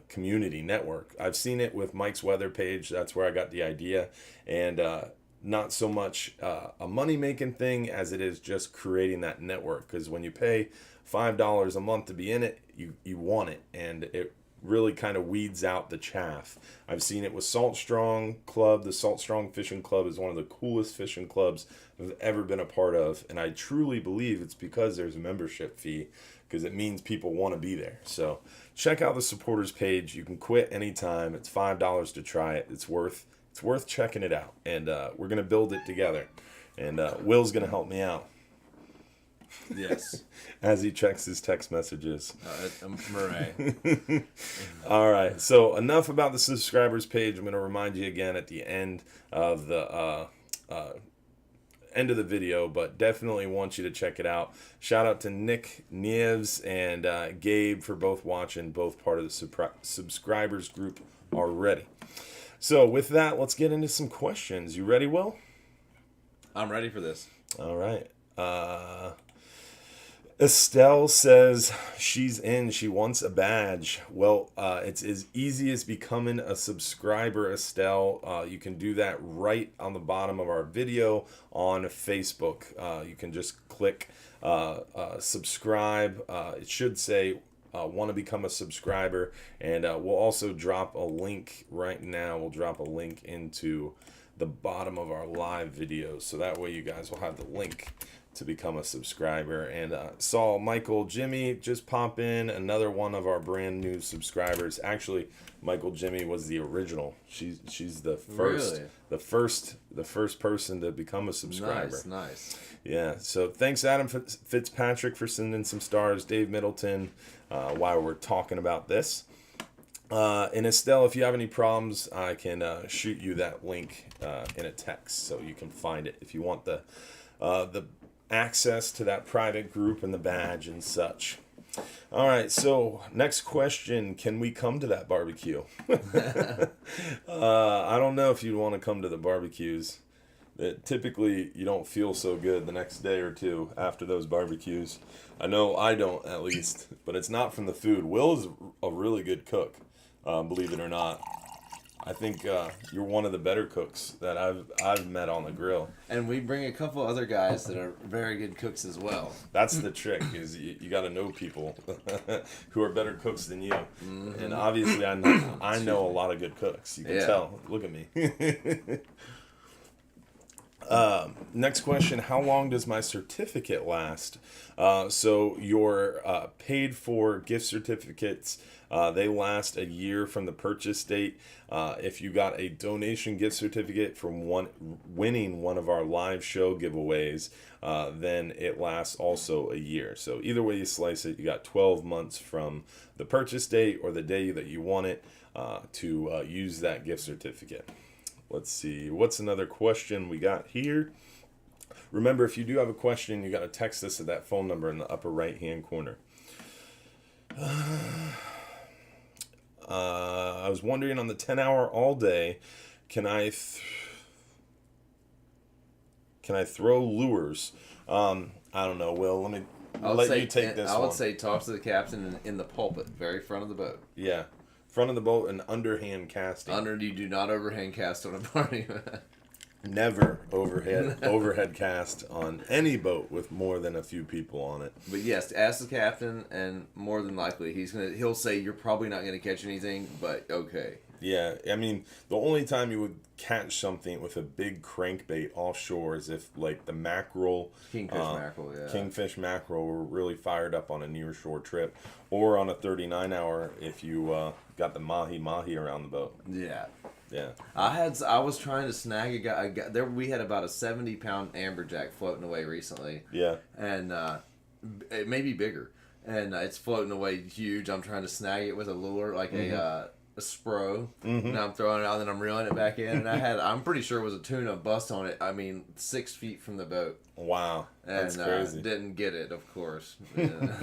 [SPEAKER 1] community network. I've seen it with Mike's weather page. That's where I got the idea. And not so much a money-making thing as it is just creating that network. Because when you pay $5 a month to be in it, you want it. And it really kind of weeds out the chaff. I've seen it with Salt Strong Club. The Salt Strong Fishing Club is one of the coolest fishing clubs I've ever been a part of. And I truly believe it's because there's a membership fee, because it means people want to be there. So check out the supporters page. You can quit anytime. It's $5 to try it. It's worth checking it out. And we're going to build it together. And Will's going to help me out.
[SPEAKER 2] Yes.
[SPEAKER 1] As he checks his text messages.
[SPEAKER 2] Murray.
[SPEAKER 1] All right. So enough about the subscribers page. I'm going to remind you again at the end of the video, but definitely want you to check it out. Shout out to Nick Nieves and Gabe for both watching, both part of the subscribers group already. So with that, let's get into some questions. You ready, Will?
[SPEAKER 2] I'm ready for this.
[SPEAKER 1] All right. Estelle says she's in. She wants a badge. Well, it's as easy as becoming a subscriber, Estelle. You can do that right on the bottom of our video on Facebook. You can just click subscribe. It should say want to become a subscriber. And we'll also drop a link right now. We'll drop a link into the bottom of our live videos. So that way you guys will have the link to become a subscriber. And saw Michael Jimmy just pop in, another one of our brand new subscribers. Actually, Michael Jimmy was the original. She's the first,
[SPEAKER 2] really? the
[SPEAKER 1] first person to become a subscriber.
[SPEAKER 2] Nice.
[SPEAKER 1] Yeah. So thanks, Adam Fitzpatrick, for sending some stars. Dave Middleton, while we're talking about this. And Estelle, if you have any problems, I can shoot you that link in a text, so you can find it if you want the access to that private group and the badge and such. All right, so next question: can we come to that barbecue? I don't know if you'd want to come to the barbecues. Typically, you don't feel so good the next day or two after those barbecues. I know I don't, at least, but it's not from the food. Will is a really good cook, believe it or not. I think you're one of the better cooks that I've met on the grill.
[SPEAKER 2] And we bring a couple other guys that are very good cooks as well.
[SPEAKER 1] That's the trick, is you got to know people who are better cooks than you. Mm-hmm. And obviously I know a lot of good cooks. You can tell. Look at me. Next question: how long does my certificate last? So your paid for gift certificates, they last a year from the purchase date. If you got a donation gift certificate from winning one of our live show giveaways, then it lasts also a year. So either way you slice it, you got 12 months from the purchase date or the day that you want it to use that gift certificate. Let's see. What's another question we got here? Remember, if you do have a question, you got to text us at that phone number in the upper right-hand corner. I was wondering, on the 10-hour all day, can I throw lures? I don't know, Will. let you take this
[SPEAKER 2] I would
[SPEAKER 1] one.
[SPEAKER 2] say talk to the captain in the pulpit, very front of the boat.
[SPEAKER 1] Yeah. Front of the boat and underhand casting.
[SPEAKER 2] You do not overhand cast on a party.
[SPEAKER 1] Never overhead cast on any boat with more than a few people on it.
[SPEAKER 2] But yes, ask the captain, and more than likely he'll say you're probably not gonna catch anything, but okay.
[SPEAKER 1] Yeah, I mean, the only time you would catch something with a big crankbait offshore is if, like, the mackerel, kingfish mackerel were really fired up on a near shore trip, or on a 39-hour if you got the mahi around the boat.
[SPEAKER 2] Yeah.
[SPEAKER 1] Yeah.
[SPEAKER 2] I was trying to snag a guy. There we had about a 70-pound amberjack floating away recently.
[SPEAKER 1] Yeah.
[SPEAKER 2] And it may be bigger, and it's floating away huge. I'm trying to snag it with a lure, like a Spro, and I'm throwing it out, and then I'm reeling it back in. And I'm pretty sure it was a tuna bust on it. I mean, 6 feet from the boat.
[SPEAKER 1] Wow, that's crazy.
[SPEAKER 2] Didn't get it, of course. Yeah.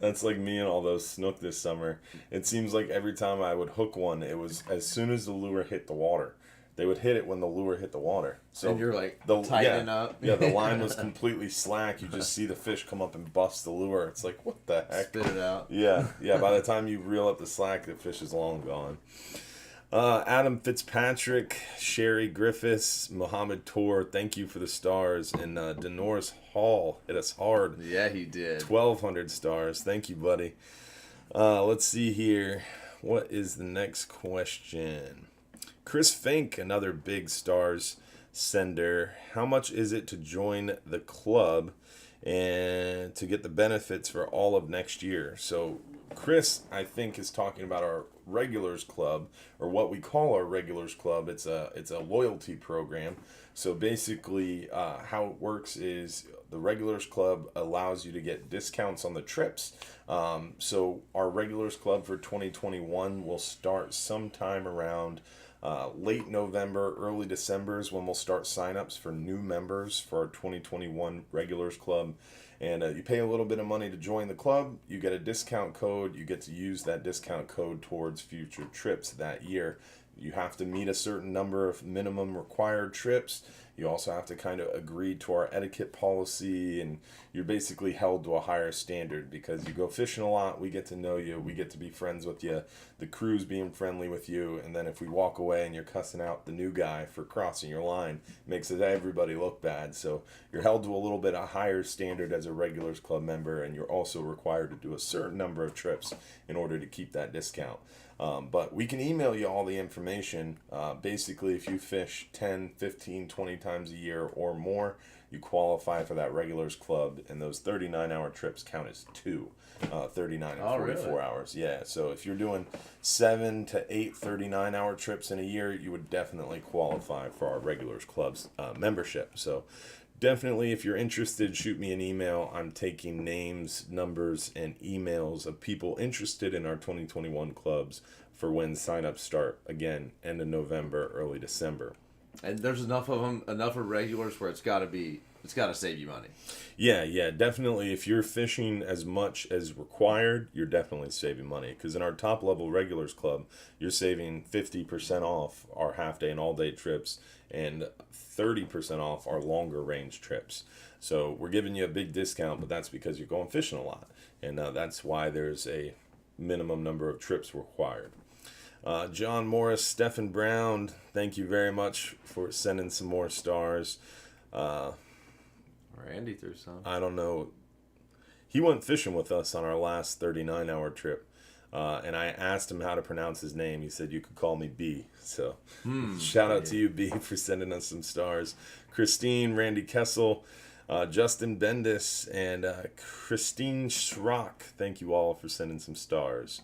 [SPEAKER 1] That's like me and all those snook this summer. It seems like every time I would hook one, it was as soon as the lure hit the water. They would hit it when the lure hit the water. So
[SPEAKER 2] and you're like tightening up.
[SPEAKER 1] Yeah, the line was completely slack. You just see the fish come up and bust the lure. It's like, what the heck?
[SPEAKER 2] Spit it out.
[SPEAKER 1] Yeah. By the time you reel up the slack, the fish is long gone. Adam Fitzpatrick, Sherry Griffiths, Mohammed Tor, thank you for the stars. And Denoris Hall hit us hard.
[SPEAKER 2] Yeah, he did.
[SPEAKER 1] 1,200 stars. Thank you, buddy. Let's see here. What is the next question? Chris Fink, another big stars sender. How much is it to join the club and to get the benefits for all of next year? So Chris, I think, is talking about our regulars club, or what we call our regulars club. It's a loyalty program. So basically, how it works is the regulars club allows you to get discounts on the trips. So our regulars club for 2021 will start sometime around late November, early December is when we'll start signups for new members for our 2021 regulars club. And you pay a little bit of money to join the club. You get a discount code. You get to use that discount code towards future trips that year. You have to meet a certain number of minimum required trips. You also have to kind of agree to our etiquette policy, and you're basically held to a higher standard because you go fishing a lot. We get to know you. We get to be friends with you. The crew's being friendly with you. And then if we walk away and you're cussing out the new guy for crossing your line, it makes everybody look bad. So you're held to a little bit a higher standard as a regulars club member, and you're also required to do a certain number of trips in order to keep that discount. But we can email you all the information. Basically, if you fish 10, 15, 20 times a year or more, you qualify for that regulars club, and those 39-hour trips count as 39 and 44 hours. Yeah, so if you're doing 7 to 8 39-hour trips in a year, you would definitely qualify for our regulars club's membership. So definitely, if you're interested, shoot me an email. I'm taking names, numbers, and emails of people interested in our 2021 clubs for when signups start. Again, end of November, early December.
[SPEAKER 2] And there's enough of them, enough of regulars where it's got to save you money.
[SPEAKER 1] Yeah, definitely. If you're fishing as much as required, you're definitely saving money. Because in our top level regulars club, you're saving 50% off our half day and all day trips, and 30% off our longer range trips. So we're giving you a big discount, but that's because you're going fishing a lot. And that's why there's a minimum number of trips required. John Morris, Stephen Brown, thank you very much for sending some more stars.
[SPEAKER 2] Randy threw some.
[SPEAKER 1] I don't know. He went fishing with us on our last 39-hour trip. And I asked him how to pronounce his name. He said, you could call me B. So shout out to you, B, for sending us some stars. Christine, Randy Kessel, Justin Bendis, and Christine Schrock. Thank you all for sending some stars.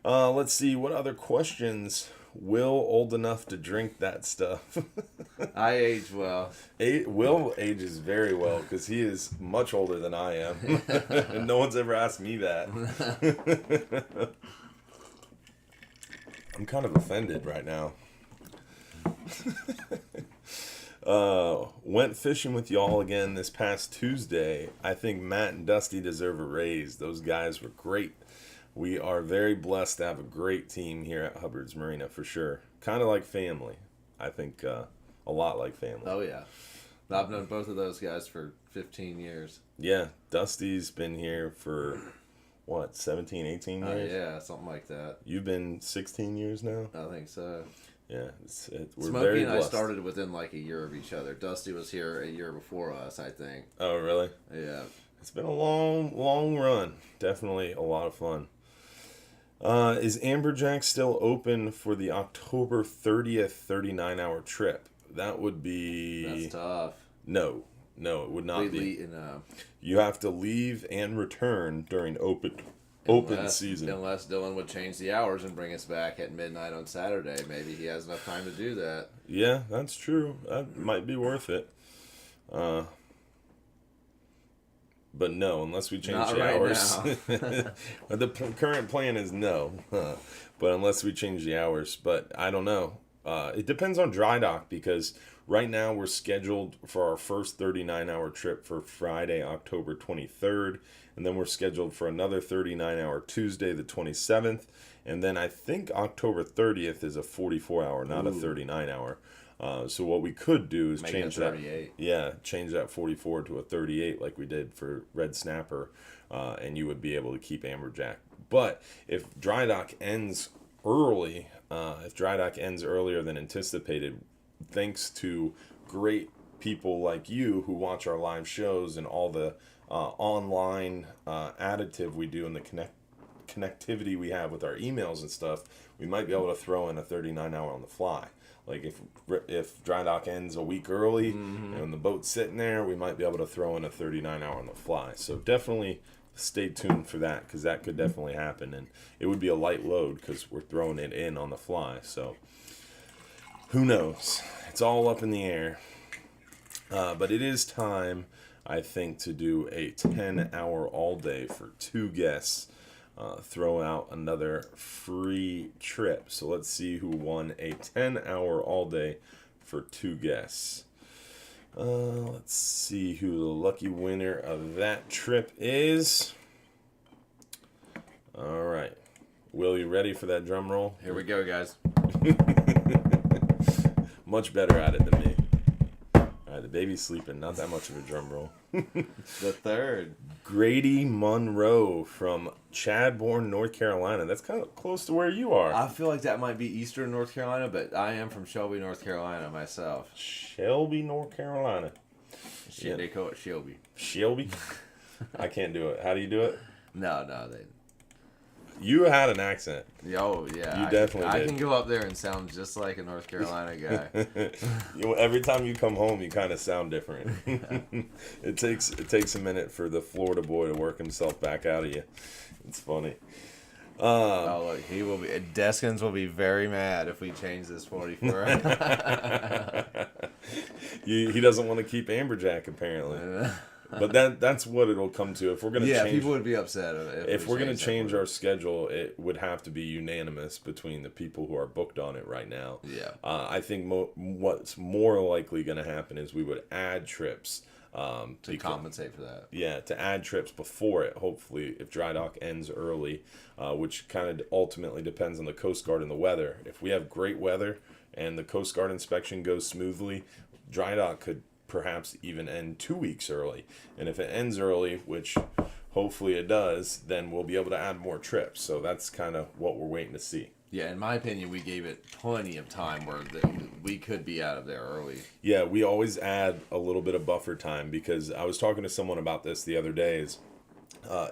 [SPEAKER 1] Let's see, what other questions? Will old enough to drink that stuff?
[SPEAKER 2] I age well.
[SPEAKER 1] Will ages very well because he is much older than I am. And no one's ever asked me that. I'm kind of offended right now. Went fishing with y'all again this past Tuesday. I think Matt and Dusty deserve a raise. Those guys were great. We are very blessed to have a great team here at Hubbard's Marina, for sure. Kind of like family. I think a lot like family.
[SPEAKER 2] Oh, yeah. I've known both of those guys for 15 years.
[SPEAKER 1] Yeah, Dusty's been here for, what, 17, 18 years?
[SPEAKER 2] Yeah, something like that.
[SPEAKER 1] You've been 16 years now?
[SPEAKER 2] I think so.
[SPEAKER 1] Yeah, we're
[SPEAKER 2] Smokey
[SPEAKER 1] very
[SPEAKER 2] and I
[SPEAKER 1] blessed.
[SPEAKER 2] started within like a year of each other. Dusty was here a year before us, I think.
[SPEAKER 1] Oh, really?
[SPEAKER 2] Yeah.
[SPEAKER 1] It's been a long, long run. Definitely a lot of fun. Is Amberjack still open for the October 30th 39-hour trip? That would be...
[SPEAKER 2] That's tough.
[SPEAKER 1] No, it would not be.
[SPEAKER 2] No.
[SPEAKER 1] You have to leave and return during open season.
[SPEAKER 2] Unless Dylan would change the hours and bring us back at midnight on Saturday. Maybe he has enough time to do that.
[SPEAKER 1] Yeah, that's true. That might be worth it. But no, unless we change
[SPEAKER 2] Not
[SPEAKER 1] the
[SPEAKER 2] right
[SPEAKER 1] hours.
[SPEAKER 2] now.
[SPEAKER 1] The current plan is no. But unless we change the hours. But I don't know. It depends on dry dock because right now we're scheduled for our first 39-hour trip for Friday, October 23rd. And then we're scheduled for another 39-hour Tuesday, the 27th. And then I think October 30th is a 44-hour, not a 39-hour. So what we could do is change that 44 to a 38 like we did for Red Snapper, and you would be able to keep Amberjack. But if dry dock ends earlier than anticipated, thanks to great people like you who watch our live shows and all the online additive we do and the connectivity we have with our emails and stuff, we might be able to throw in a 39-hour on the fly. Like if dry dock ends a week early and the boat's sitting there, we might be able to throw in a 39-hour on the fly. So definitely stay tuned for that because that could definitely happen. And it would be a light load because we're throwing it in on the fly. So who knows? It's all up in the air. But it is time, I think, to do a 10-hour all day for 2 guests. Throw out another free trip. So let's see who won a 10-hour all day for 2 guests. Let's see who the lucky winner of that trip is. All right. Will, you ready for that drum roll?
[SPEAKER 2] Here we go, guys.
[SPEAKER 1] Much better at it than me. All right, the baby's sleeping. Not that much of a drum roll.
[SPEAKER 2] The third.
[SPEAKER 1] Grady Monroe from Chadbourne, North Carolina. That's kind of close to where you are.
[SPEAKER 2] I feel like that might be Eastern North Carolina, but I am from Shelby, North Carolina myself.
[SPEAKER 1] Shelby, North Carolina.
[SPEAKER 2] Yeah. They call it Shelby.
[SPEAKER 1] Shelby? I can't do it. How do you do it?
[SPEAKER 2] No,
[SPEAKER 1] You had an accent.
[SPEAKER 2] Oh, yeah.
[SPEAKER 1] You definitely did.
[SPEAKER 2] I can go up there and sound just like a North Carolina guy.
[SPEAKER 1] Every time you come home, you kind of sound different. It takes a minute for the Florida boy to work himself back out of you. It's funny.
[SPEAKER 2] Look, he will be. Deskins will be very mad if we change this 44.
[SPEAKER 1] He doesn't want to keep Amberjack apparently. But that's what it'll come to if we're gonna.
[SPEAKER 2] Yeah,
[SPEAKER 1] change,
[SPEAKER 2] people would be upset
[SPEAKER 1] if we're gonna change our schedule. It would have to be unanimous between the people who are booked on it right now.
[SPEAKER 2] Yeah.
[SPEAKER 1] I think what's more likely gonna happen is we would add trips.
[SPEAKER 2] To compensate for that.
[SPEAKER 1] Yeah, to add trips before it, hopefully, if dry dock ends early, which kind of ultimately depends on the Coast Guard and the weather. If we have great weather and the Coast Guard inspection goes smoothly, dry dock could perhaps even end 2 weeks early. And if it ends early, which hopefully it does, then we'll be able to add more trips. So that's kind of what we're waiting to see.
[SPEAKER 2] Yeah, in my opinion, we gave it plenty of time where we could be out of there early.
[SPEAKER 1] Yeah, we always add a little bit of buffer time because I was talking to someone about this the other day.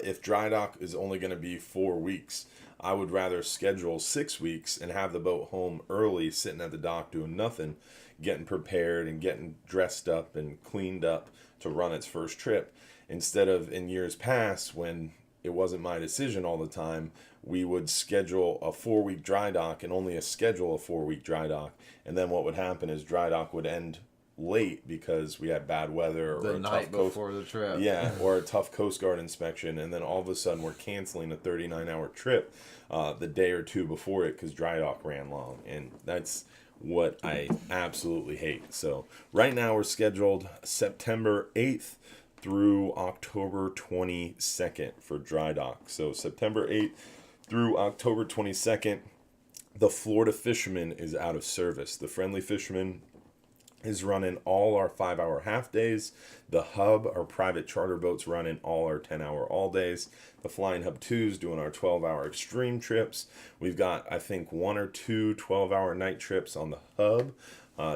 [SPEAKER 1] If dry dock is only going to be 4 weeks, I would rather schedule 6 weeks and have the boat home early, sitting at the dock doing nothing, getting prepared and getting dressed up and cleaned up to run its first trip, instead of in years past when it wasn't my decision all the time. We would schedule a 4-week dry dock and only schedule a 4-week dry dock. And then what would happen is dry dock would end late because we had bad weather or
[SPEAKER 2] the night before the trip.
[SPEAKER 1] Yeah, or a tough Coast Guard inspection. And then all of a sudden we're canceling a 39-hour trip the day or two before it because dry dock ran long. And that's what I absolutely hate. So right now we're scheduled September 8th through October 22nd for dry dock. So September 8th through October 22nd, the Florida Fisherman is out of service. The Friendly Fisherman is running all our 5-hour half days. The Hub, our private charter boats, running all our 10-hour all days. The Flying Hub 2 is doing our 12-hour extreme trips. We've got, I think, 1 or 2 12-hour night trips on the Hub.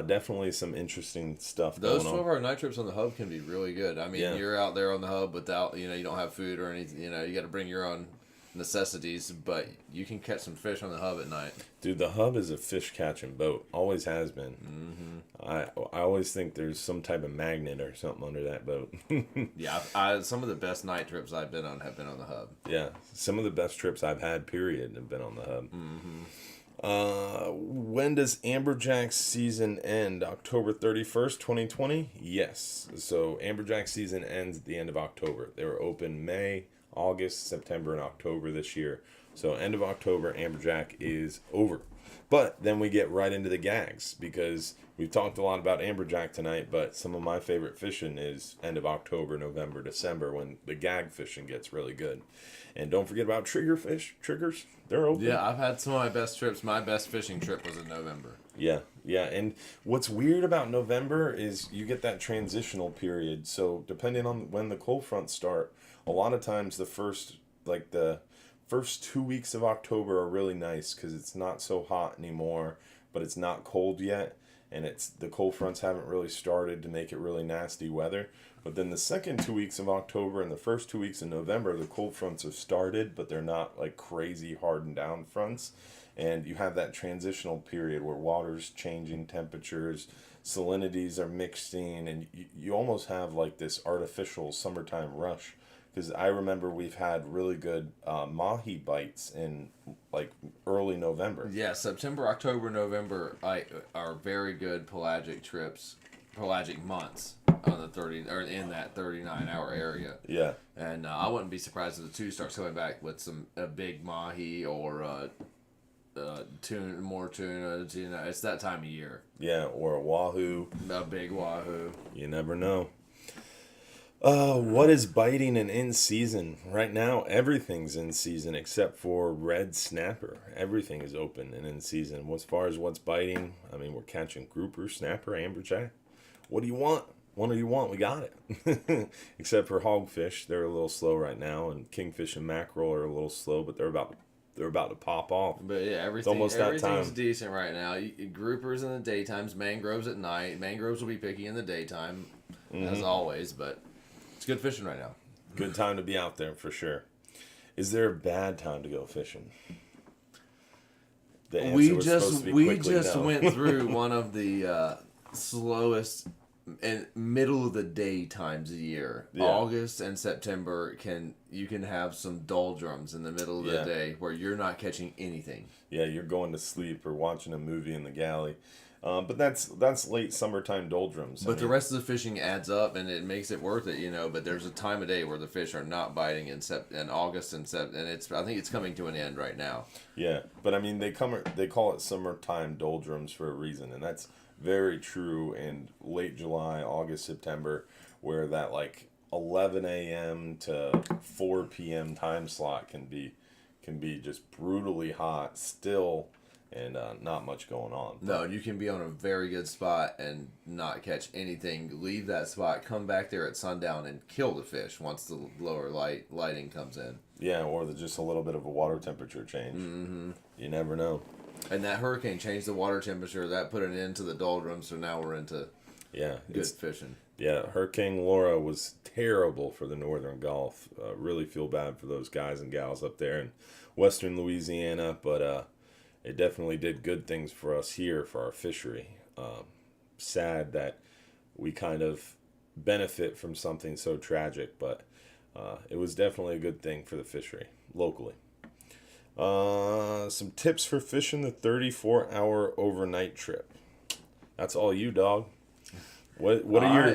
[SPEAKER 1] Definitely some interesting stuff
[SPEAKER 2] Those
[SPEAKER 1] going on.
[SPEAKER 2] 12-hour night trips on the Hub can be really good. I mean, you're out there on the Hub without, you don't have food or anything. You got to bring your own necessities, but you can catch some fish on the Hub at night.
[SPEAKER 1] Dude, the Hub is a fish catching boat. Always has been. I always think there's some type of magnet or something under that boat.
[SPEAKER 2] Yeah, some of the best night trips I've been on have been on the Hub.
[SPEAKER 1] Yeah, some of the best trips I've had, period, have been on the Hub. When does Amberjack season end? October 31st, 2020? Yes. So Amberjack season ends at the end of October. They were open May, August, September, and October this year. So end of October, Amberjack is over. But then we get right into the gags, because we've talked a lot about Amberjack tonight, but some of my favorite fishing is end of October, November, December, when the gag fishing gets really good. And don't forget about triggers. They're open.
[SPEAKER 2] Yeah, I've had some of my best trips. My best fishing trip was in November.
[SPEAKER 1] Yeah. And what's weird about November is you get that transitional period. So depending on when the cold fronts start, a lot of times the first 2 weeks of October are really nice because it's not so hot anymore, but it's not cold yet, and the cold fronts haven't really started to make it really nasty weather. But then the second 2 weeks of October and the first 2 weeks of November, the cold fronts have started, but they're not like crazy hardened down fronts. And you have that transitional period where water's changing temperatures, salinities are mixing, and you almost have like this artificial summertime rush. Because I remember we've had really good mahi bites in like early November.
[SPEAKER 2] Yeah, September, October, November are very good pelagic months on the 30 or in that 39-hour area.
[SPEAKER 1] Yeah.
[SPEAKER 2] And I wouldn't be surprised if the two starts coming back with a big mahi or more tuna. It's that time of year.
[SPEAKER 1] Yeah, or a wahoo.
[SPEAKER 2] A big wahoo.
[SPEAKER 1] You never know. What is biting and in season? Right now, everything's in season except for red snapper. Everything is open and in season. As far as what's biting, I mean, we're catching grouper, snapper, amberjack. What do you want? What do you want? We got it. Except for hogfish, they're a little slow right now, and kingfish and mackerel are a little slow, but they're about to pop off.
[SPEAKER 2] But yeah, everything's decent right now. Groupers in the daytimes, mangroves at night. Mangroves will be picky in the daytime, as always, but it's good fishing right now.
[SPEAKER 1] Good time to be out there for sure. Is there a bad time to go fishing?
[SPEAKER 2] We just went through one of the slowest and middle of the day times of the year. Yeah. August and September you can have some doldrums in the middle of the day where you're not catching anything.
[SPEAKER 1] Yeah, you're going to sleep or watching a movie in the galley. But that's late summertime doldrums.
[SPEAKER 2] But the rest of the fishing adds up, and it makes it worth it, But there's a time of day where the fish are not biting in August and I think it's coming to an end right now.
[SPEAKER 1] Yeah, but I mean they call it summertime doldrums for a reason, and that's very true in late July, August, September, where that like 11 a.m. to 4 p.m. time slot can be just brutally hot still. And not much going on.
[SPEAKER 2] No, you can be on a very good spot and not catch anything. Leave that spot, come back there at sundown, and kill the fish once the lower lighting comes in.
[SPEAKER 1] Yeah, or just a little bit of a water temperature change. Mm-hmm. You never know.
[SPEAKER 2] And that hurricane changed the water temperature. That put an end to the doldrums, so now we're into good fishing. Yeah,
[SPEAKER 1] Hurricane Laura was terrible for the Northern Gulf. Really feel bad for those guys and gals up there in western Louisiana, but it definitely did good things for us here for our fishery. Sad that we kind of benefit from something so tragic, but it was definitely a good thing for the fishery locally. Some tips for fishing the 34-hour overnight trip. That's all you, dog. What are your all right?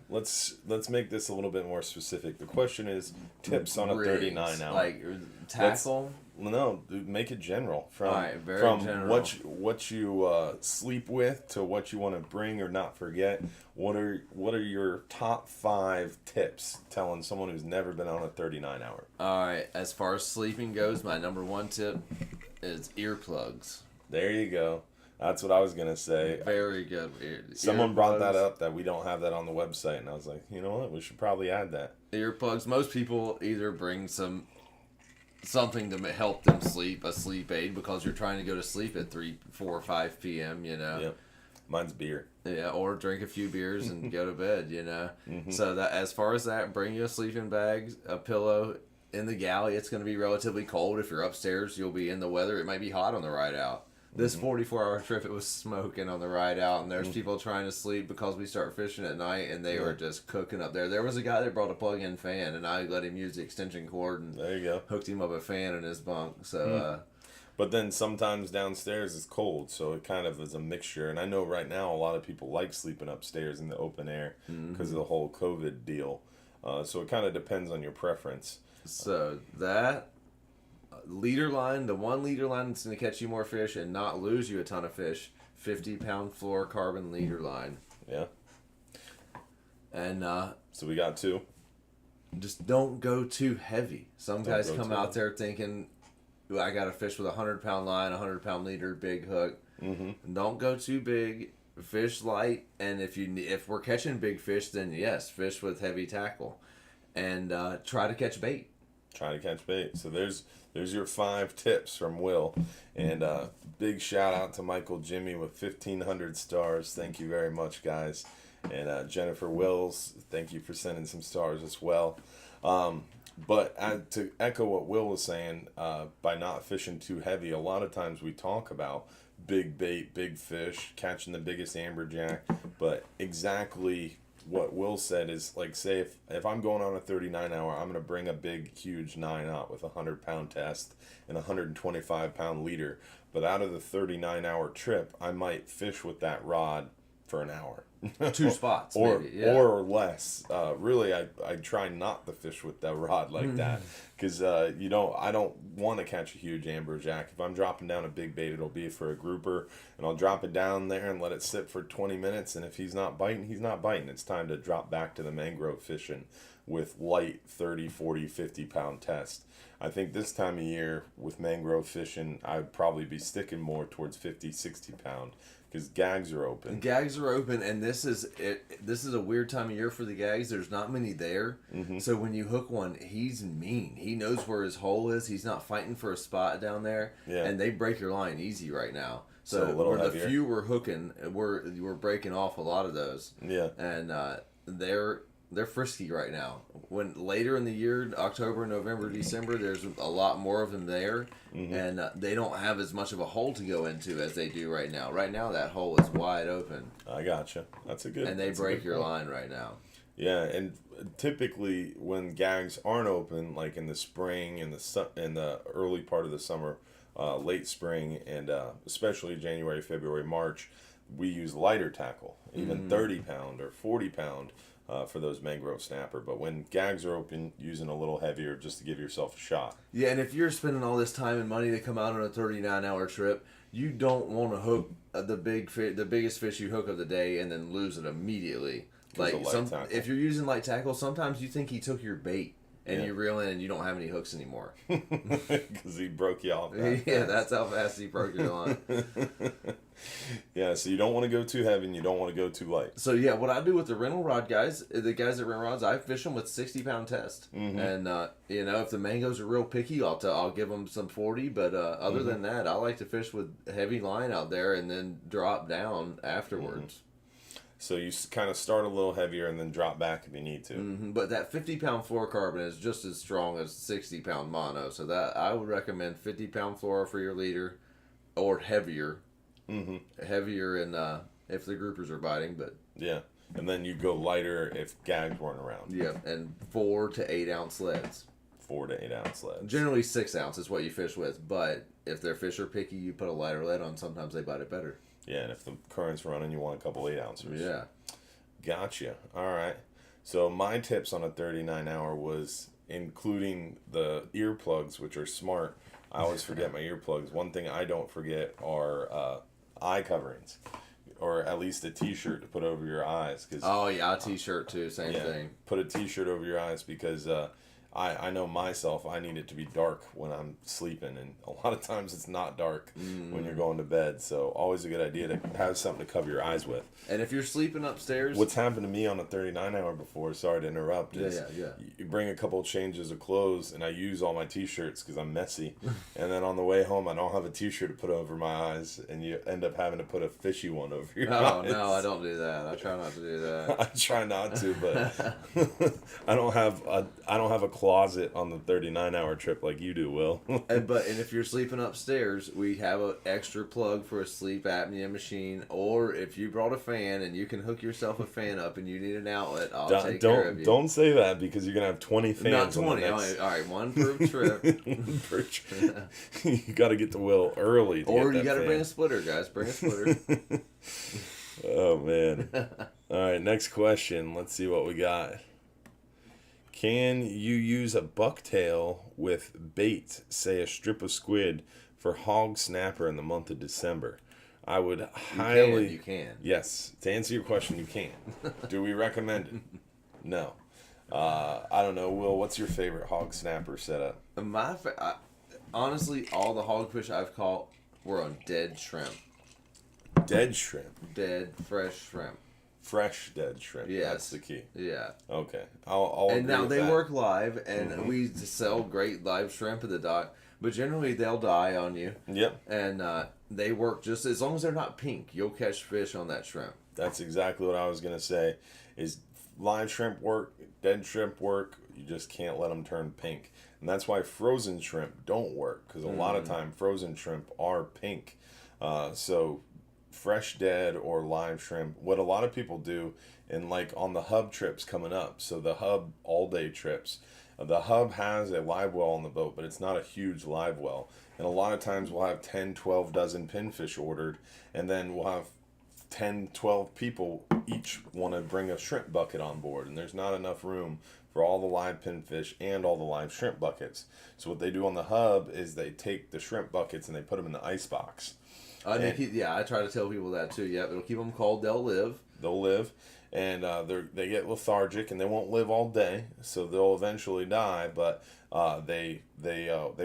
[SPEAKER 1] Let's make this a little bit more specific. The question is tips on a 39-hour.
[SPEAKER 2] Like tackle.
[SPEAKER 1] No, make it general. From
[SPEAKER 2] general.
[SPEAKER 1] what you sleep with to what you want to bring or not forget. What are your top 5 tips telling someone who's never been on a 39-hour?
[SPEAKER 2] All right, as far as sleeping goes, my number 1 tip is earplugs.
[SPEAKER 1] There you go. That's what I was gonna say.
[SPEAKER 2] Very good.
[SPEAKER 1] Someone brought that up, that we don't have that on the website, and I was like, you know what, we should probably add that.
[SPEAKER 2] Earplugs. Most people either bring something to help them sleep, a sleep aid, because you're trying to go to sleep at 3, 4, 5 p.m., you know.
[SPEAKER 1] Yep. Mine's beer.
[SPEAKER 2] Yeah, or drink a few beers and go to bed, you know.
[SPEAKER 1] Mm-hmm.
[SPEAKER 2] So that, as far as that, bring you a sleeping bag, a pillow. In the galley, it's going to be relatively cold. If you're upstairs, you'll be in the weather. It might be hot on the ride out. This 44-hour trip, it was smoking on the ride out, and there's people trying to sleep because we start fishing at night, and they were just cooking up there. There was a guy that brought a plug-in fan, and I let him use the extension cord and
[SPEAKER 1] there you go.
[SPEAKER 2] Hooked him up a fan in his bunk. So,
[SPEAKER 1] But then sometimes downstairs it's cold, so it kind of is a mixture. And I know right now a lot of people like sleeping upstairs in the open air because of the whole COVID deal. So it kind of depends on your preference.
[SPEAKER 2] So that leader line, the 1 leader line that's going to catch you more fish and not lose you a ton of fish, 50-pound fluorocarbon leader line.
[SPEAKER 1] Yeah.
[SPEAKER 2] And
[SPEAKER 1] so we got 2.
[SPEAKER 2] Just don't go too heavy. Some guys come out there thinking, I got to fish with a 100-pound line, 100-pound leader, big hook. Mm-hmm. Don't go too big. Fish light, and if we're catching big fish, then yes, fish with heavy tackle, and try to catch bait.
[SPEAKER 1] Try to catch bait. So there's your 5 tips from Will, and big shout out to Michael Jimmy with 1,500 stars. Thank you very much, guys. And Jennifer Wills, thank you for sending some stars as well. But to echo what Will was saying, by not fishing too heavy, a lot of times we talk about big bait, big fish, catching the biggest amberjack, but exactly what Will said is, like, say if I'm going on a 39-hour, I'm going to bring a big, huge 9-aught with a 100-pound test and a 125-pound leader. But out of the 39-hour trip, I might fish with that rod for an hour.
[SPEAKER 2] 2 spots,
[SPEAKER 1] or
[SPEAKER 2] maybe, yeah.
[SPEAKER 1] or less. Really, I try not to fish with that rod like that, because I don't want to catch a huge amberjack. If I'm dropping down a big bait, it'll be for a grouper, and I'll drop it down there and let it sit for 20 minutes. And if he's not biting, he's not biting. It's time to drop back to the mangrove fishing with light 30, 40, 50-pound test. I think this time of year with mangrove fishing, I'd probably be sticking more towards 50, 60-pound. Because gags are open.
[SPEAKER 2] Gags are open, and this is a weird time of year for the gags. There's not many there. Mm-hmm. So when you hook one, he's mean. He knows where his hole is. He's not fighting for a spot down there. Yeah. And they break your line easy right now. So the few we're hooking, we're breaking off a lot of those. Yeah. And they're frisky right now. When later in the year, October, November, December, there's a lot more of them there, and they don't have as much of a hole to go into as they do right now. Right now, that hole is wide open.
[SPEAKER 1] I gotcha. That's a good.
[SPEAKER 2] And they break your line right now.
[SPEAKER 1] Yeah, and typically when gags aren't open, like in the spring, in the early part of the summer, late spring, and especially January, February, March, we use lighter tackle, even 30-pound or 40-pound. For those mangrove snapper, but when gags are open, using a little heavier just to give yourself a shot.
[SPEAKER 2] Yeah, and if you're spending all this time and money to come out on a 39-hour trip, you don't want to hook the biggest fish you hook of the day and then lose it immediately. Like if you're using light tackle, sometimes you think he took your bait and you reel in and you don't have any hooks anymore
[SPEAKER 1] because he broke you off.
[SPEAKER 2] That's how fast he broke your line.
[SPEAKER 1] Yeah, so you don't want to go too heavy and you don't want to go too light.
[SPEAKER 2] So yeah, what I do with the rental rod guys, the guys that rent rods, I fish them with 60-pound test. And if the mangoes are real picky, I'll give them some 40. But other than that, I like to fish with heavy line out there and then drop down afterwards.
[SPEAKER 1] So you kind of start a little heavier and then drop back if you need to.
[SPEAKER 2] But that 50-pound fluorocarbon is just as strong as 60-pound mono. So that I would recommend 50-pound fluoro for your leader, or heavier. Heavier if the groupers are biting, but
[SPEAKER 1] yeah, and then you go lighter if gags weren't around.
[SPEAKER 2] Yeah, and 4 to 8 ounce leads.
[SPEAKER 1] 4 to 8 ounce leads.
[SPEAKER 2] Generally 6 ounce is what you fish with, but if their fish are picky, you put a lighter lead on. Sometimes they bite it better.
[SPEAKER 1] Yeah, and if the current's running, you want a couple 8 ounces.
[SPEAKER 2] Yeah.
[SPEAKER 1] Gotcha. All right. So my tips on a 39-hour was including the earplugs, which are smart. I always forget my earplugs. One thing I don't forget are eye coverings, or at least a t-shirt to put over your eyes.
[SPEAKER 2] Oh yeah, a t-shirt too, same thing.
[SPEAKER 1] Put a t-shirt over your eyes because I know myself, I need it to be dark when I'm sleeping, and a lot of times it's not dark when you're going to bed, so always a good idea to have something to cover your eyes with.
[SPEAKER 2] And if you're sleeping upstairs...
[SPEAKER 1] What's happened to me on a 39-hour before, sorry to interrupt, is you bring a couple of changes of clothes, and I use all my t-shirts because I'm messy, and then on the way home I don't have a t-shirt to put over my eyes, and you end up having to put a fishy one over your eyes.
[SPEAKER 2] Oh, no, I don't do that. I try not to do that.
[SPEAKER 1] I try not to, but I don't have a closet on the 39-hour trip like you do, Will.
[SPEAKER 2] And if you're sleeping upstairs, we have an extra plug for a sleep apnea machine, or if you brought a fan and you can hook yourself a fan up and you need an outlet, I'll take care of you.
[SPEAKER 1] Don't say that because you're gonna have 20 fans.
[SPEAKER 2] Not 20. All right, one per trip.
[SPEAKER 1] You got to get to Will early.
[SPEAKER 2] Or you got to bring a splitter, guys. Bring a splitter.
[SPEAKER 1] Oh man! All right, next question. Let's see what we got. Can you use a bucktail with bait, say a strip of squid, for hog snapper in the month of December? I would highly...
[SPEAKER 2] You can.
[SPEAKER 1] Yes. To answer your question, you can. Do we recommend it? No. I don't know. Will, what's your favorite hog snapper setup?
[SPEAKER 2] Honestly, all the hogfish I've caught were on dead shrimp.
[SPEAKER 1] Dead shrimp?
[SPEAKER 2] Dead, fresh shrimp.
[SPEAKER 1] Fresh dead shrimp.
[SPEAKER 2] Yes.
[SPEAKER 1] That's the key.
[SPEAKER 2] Yeah.
[SPEAKER 1] Okay. I'll
[SPEAKER 2] and
[SPEAKER 1] agree
[SPEAKER 2] now
[SPEAKER 1] with
[SPEAKER 2] they
[SPEAKER 1] that.
[SPEAKER 2] work live, and we sell great live shrimp at the dock, but generally they'll die on you.
[SPEAKER 1] Yep.
[SPEAKER 2] And they work just as long as they're not pink. You'll catch fish on that shrimp.
[SPEAKER 1] That's exactly what I was gonna say. Is live shrimp work, dead shrimp work? You just can't let them turn pink, and that's why frozen shrimp don't work, because a lot of time frozen shrimp are pink. So fresh dead or live shrimp, what a lot of people do, and like on the Hub trips coming up, so the Hub all day trips, the Hub has a live well on the boat, but it's not a huge live well, and a lot of times we'll have 10-12 dozen pinfish ordered, and then we'll have 10-12 people each want to bring a shrimp bucket on board, and there's not enough room for all the live pinfish and all the live shrimp buckets. So what they do on the Hub is they take the shrimp buckets and they put them in the ice box.
[SPEAKER 2] I try to tell people that too. Yeah, it'll keep them cold. They'll live.
[SPEAKER 1] They'll live, and they get lethargic, and they won't live all day, so they'll eventually die. But they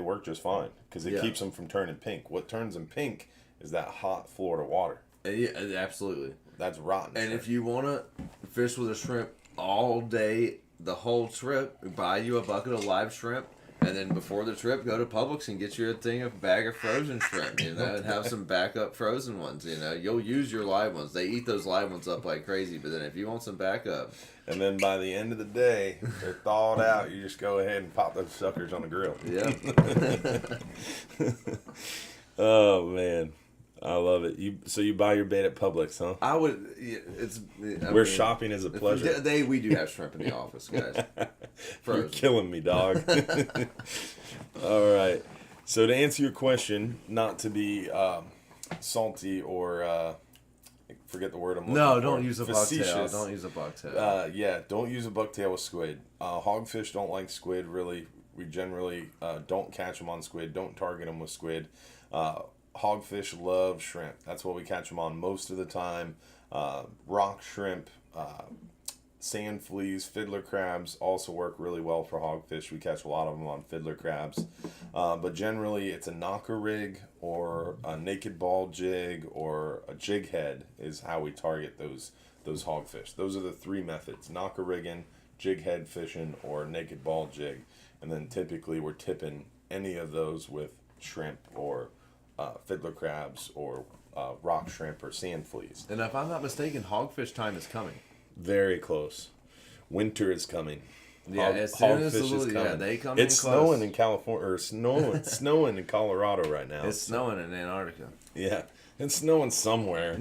[SPEAKER 1] work just fine because it keeps them from turning pink. What turns them pink is that hot Florida water.
[SPEAKER 2] Yeah, absolutely.
[SPEAKER 1] That's rotten.
[SPEAKER 2] And
[SPEAKER 1] shrimp.
[SPEAKER 2] if you want to fish with a shrimp all day, the whole trip, buy you a bucket of live shrimp. And then before the trip, go to Publix and get you a bag of frozen shrimp, and have some backup frozen ones, You'll use your live ones. They eat those live ones up like crazy, but then if you want some backup.
[SPEAKER 1] And then by the end of the day, they're thawed out. You just go ahead and pop those suckers on the grill.
[SPEAKER 2] Yeah.
[SPEAKER 1] Oh, man. I love it. So you buy your bait at Publix, huh?
[SPEAKER 2] I would.
[SPEAKER 1] Where shopping is a pleasure.
[SPEAKER 2] We do have shrimp in the office, guys.
[SPEAKER 1] You're killing me, dog. All right. So to answer your question, not to be salty or forget the word I'm looking for.
[SPEAKER 2] No, don't use a bucktail. Don't use a bucktail.
[SPEAKER 1] Don't use a bucktail with squid. Hogfish don't like squid, really. We generally don't catch them on squid. Don't target them with squid. Hogfish love shrimp. That's what we catch them on most of the time. Rock shrimp, sand fleas, fiddler crabs also work really well for hogfish. We catch a lot of them on fiddler crabs. But generally it's a knocker rig or a naked ball jig or a jig head is how we target those hogfish. Those are the three methods: knocker rigging, jig head fishing, or naked ball jig. And then typically we're tipping any of those with shrimp or fiddler crabs or rock shrimp or sand fleas.
[SPEAKER 2] And if I'm not mistaken, hogfish time is coming.
[SPEAKER 1] Very close. Winter is coming.
[SPEAKER 2] Yeah, as soon as they come in
[SPEAKER 1] It's
[SPEAKER 2] close.
[SPEAKER 1] snowing in California, or snowing in Colorado right now.
[SPEAKER 2] It's snowing in Antarctica.
[SPEAKER 1] Yeah, it's snowing somewhere.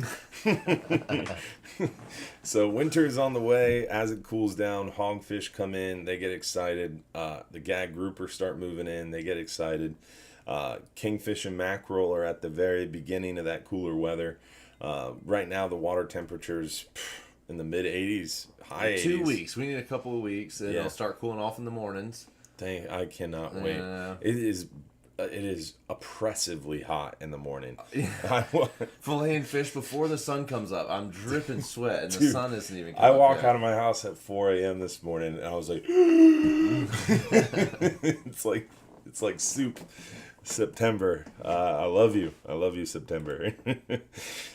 [SPEAKER 1] So winter is on the way. As it cools down, hogfish come in. They get excited. The gag groupers start moving in. They get excited. Kingfish and mackerel are at the very beginning of that cooler weather. Right now, the water temperatures in the mid 80s, high 80s.
[SPEAKER 2] 2 weeks. We need a couple of weeks, and
[SPEAKER 1] Yeah.
[SPEAKER 2] it'll start cooling off in the mornings.
[SPEAKER 1] Dang, I cannot wait. It is it is oppressively hot in the morning.
[SPEAKER 2] Filleting fish before the sun comes up. I'm dripping sweat, and the sun isn't even
[SPEAKER 1] I
[SPEAKER 2] coming
[SPEAKER 1] walk
[SPEAKER 2] up
[SPEAKER 1] out of my house at 4 a.m. this morning, and I was like, it's like soup. September. I love you. I love you, September.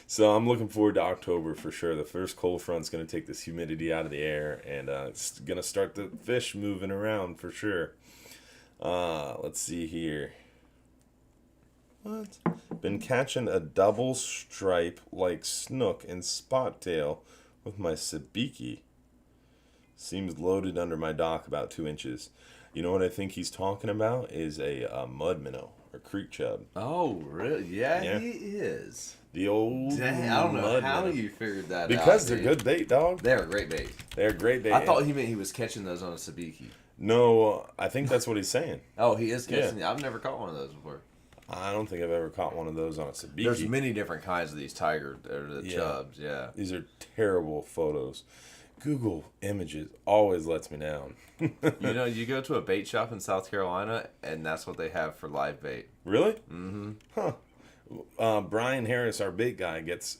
[SPEAKER 1] So I'm looking forward to October for sure. The first cold front's going to take this humidity out of the air, and it's going to start the fish moving around for sure. Let's see here. What? Been catching a double stripe like snook and spot tail with my sabiki. Seems loaded under my dock about 2 inches. You know what I think he's talking about is a mud minnow or creek chub.
[SPEAKER 2] Oh, really? Yeah, he is.
[SPEAKER 1] The old
[SPEAKER 2] Dang, I don't know
[SPEAKER 1] mud
[SPEAKER 2] how
[SPEAKER 1] minnow.
[SPEAKER 2] you figured that out.
[SPEAKER 1] Because they're good bait, dog.
[SPEAKER 2] They're a great bait.
[SPEAKER 1] They're great bait.
[SPEAKER 2] I thought he meant he was catching those on a sabiki.
[SPEAKER 1] No, I think that's what he's saying.
[SPEAKER 2] Oh, he is catching. Yeah. I've never caught one of those before.
[SPEAKER 1] I don't think I've ever caught one of those on a sabiki.
[SPEAKER 2] There's many different kinds of these tiger or the chubs. Yeah,
[SPEAKER 1] these are terrible photos. Google Images always lets me down.
[SPEAKER 2] You go to a bait shop in South Carolina, and that's what they have for live bait.
[SPEAKER 1] Really? Mm-hmm. Huh. Brian Harris, our bait guy, gets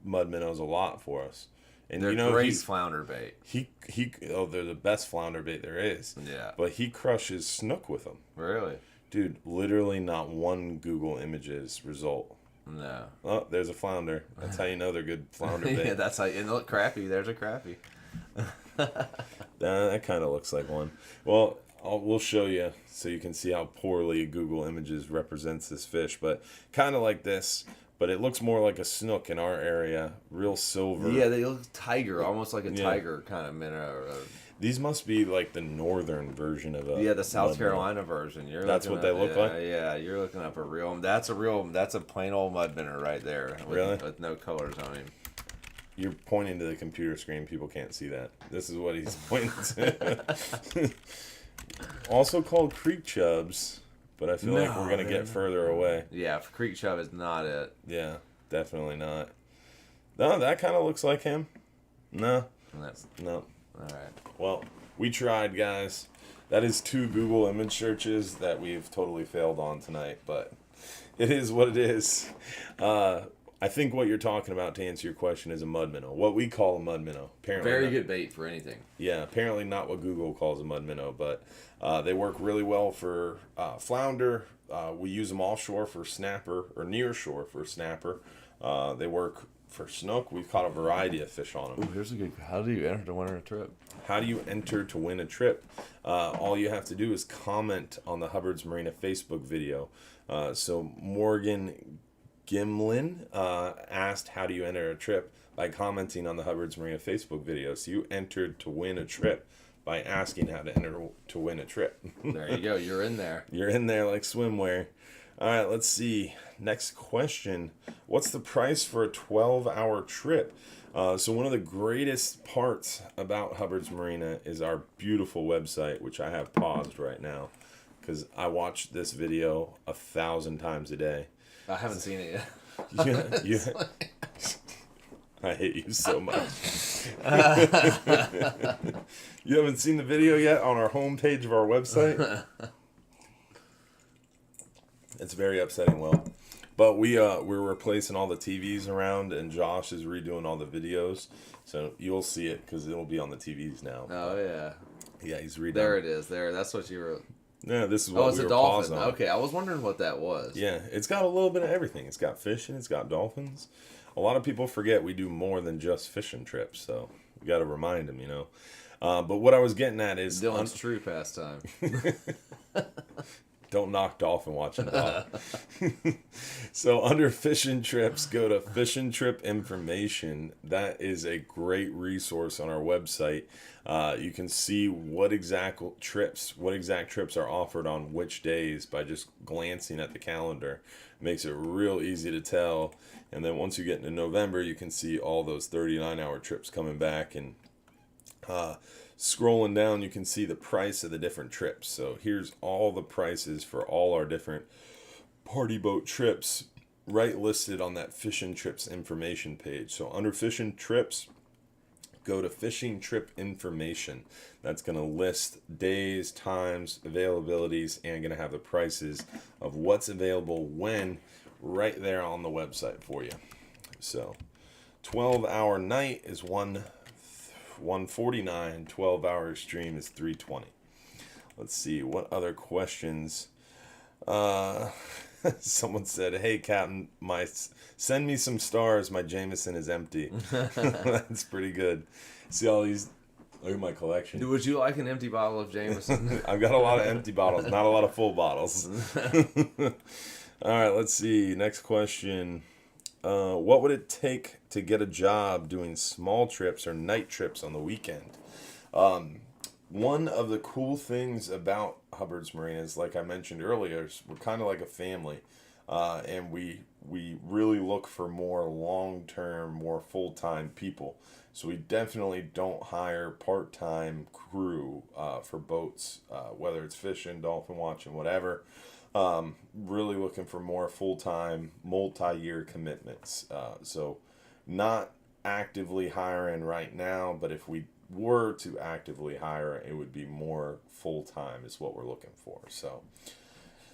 [SPEAKER 1] mud minnows a lot for us. And
[SPEAKER 2] they're great flounder bait.
[SPEAKER 1] They're the best flounder bait there is.
[SPEAKER 2] Yeah.
[SPEAKER 1] But he crushes snook with them.
[SPEAKER 2] Really?
[SPEAKER 1] Dude, literally not one Google Images result.
[SPEAKER 2] No.
[SPEAKER 1] Oh, there's a flounder. That's how you know they're good flounder bait.
[SPEAKER 2] Yeah, that's how. And look, crappie. There's a crappie.
[SPEAKER 1] That kind of looks like one. Well, we'll show you so you can see how poorly Google Images represents this fish. But kind of like this, but it looks more like a snook in our area. Real silver.
[SPEAKER 2] Yeah, they look tiger, almost like a tiger kind of minnow.
[SPEAKER 1] These must be like the northern version of a.
[SPEAKER 2] Yeah, the South Carolina version.
[SPEAKER 1] That's what they look like.
[SPEAKER 2] Yeah, you're looking up a real. That's a plain old mud minnow right there. With no colors on him.
[SPEAKER 1] You're pointing to the computer screen. People can't see that. This is what he's pointing to. Also called creek chubs, but I feel like we're gonna get further away.
[SPEAKER 2] Yeah, creek chub is not it.
[SPEAKER 1] Yeah, definitely not. No, that kind of looks like him. No. No.
[SPEAKER 2] All right.
[SPEAKER 1] Well, we tried, guys. That is 2 Google image searches that we've totally failed on tonight, but it is what it is. I think what you're talking about, to answer your question, is a mud minnow. What we call a mud minnow. Apparently
[SPEAKER 2] Very good bait for anything.
[SPEAKER 1] Yeah, apparently not what Google calls a mud minnow, but they work really well for flounder. We use them offshore for snapper, or near shore for snapper. They work for snook. We've caught a variety of fish on them.
[SPEAKER 2] Ooh, here's a good. How do you enter to win a trip?
[SPEAKER 1] How do you enter to win a trip? All you have to do is comment on the Hubbard's Marina Facebook video. So Morgan Gimlin asked, how do you enter a trip? By commenting on the Hubbard's Marina Facebook video. So you entered to win a trip by asking how to enter to win a trip.
[SPEAKER 2] There you go. You're in there.
[SPEAKER 1] You're in there like swimwear. All right, let's see. Next question. What's the price for a 12-hour trip? So one of the greatest parts about Hubbard's Marina is our beautiful website, which I have paused right now because I watch this video 1,000 times a day.
[SPEAKER 2] I haven't seen it
[SPEAKER 1] yet. I hate you so much. You haven't seen the video yet on our homepage of our website? It's very upsetting, Will. But we're replacing all the TVs around, and Josh is redoing all the videos. So you'll see it because it'll be on the TVs now.
[SPEAKER 2] Oh, yeah.
[SPEAKER 1] Yeah, he's redoing.
[SPEAKER 2] There it is. There. That's what you were...
[SPEAKER 1] Yeah, this is what
[SPEAKER 2] it's
[SPEAKER 1] we
[SPEAKER 2] a
[SPEAKER 1] were
[SPEAKER 2] dolphin.
[SPEAKER 1] pausing on.
[SPEAKER 2] Okay, I was wondering what that was.
[SPEAKER 1] Yeah, it's got a little bit of everything. It's got fishing. It's got dolphins. A lot of people forget we do more than just fishing trips, so we got to remind them, But what I was getting at is...
[SPEAKER 2] Dylan's true pastime.
[SPEAKER 1] Don't knock dolphin watching, dog. So under fishing trips, go to fishing trip information. That is a great resource on our website. You can see what exact trips are offered on which days by just glancing at the calendar. Makes it real easy to tell. And then once you get into November, you can see all those 39-hour trips coming back. And scrolling down, you can see the price of the different trips. So here's all the prices for all our different party boat trips right listed on that fishing trips information page. So under fishing trips, go to fishing trip information. That's going to list days, times, availabilities, and going to have the prices of what's available when right there on the website for you. So 12-hour night is 149, 12-hour extreme is 320. Let's see what other questions. Someone said, "Hey, Captain, send me some stars. My Jameson is empty." That's pretty good. See all these. Look at my collection.
[SPEAKER 2] Would you like an empty bottle of Jameson?
[SPEAKER 1] I've got a lot of empty bottles, not a lot of full bottles. All right, let's see. Next question. What would it take to get a job doing small trips or night trips on the weekend? One of the cool things about Hubbard's Marinas, like I mentioned earlier, is we're kind of like a family, and we really look for more long-term, more full-time people. So we definitely don't hire part-time crew for boats, whether it's fishing, dolphin watching, whatever. Really looking for more full-time, multi-year commitments. So not actively hiring right now, but if we were to actively hire, it would be more full-time is what we're looking for. So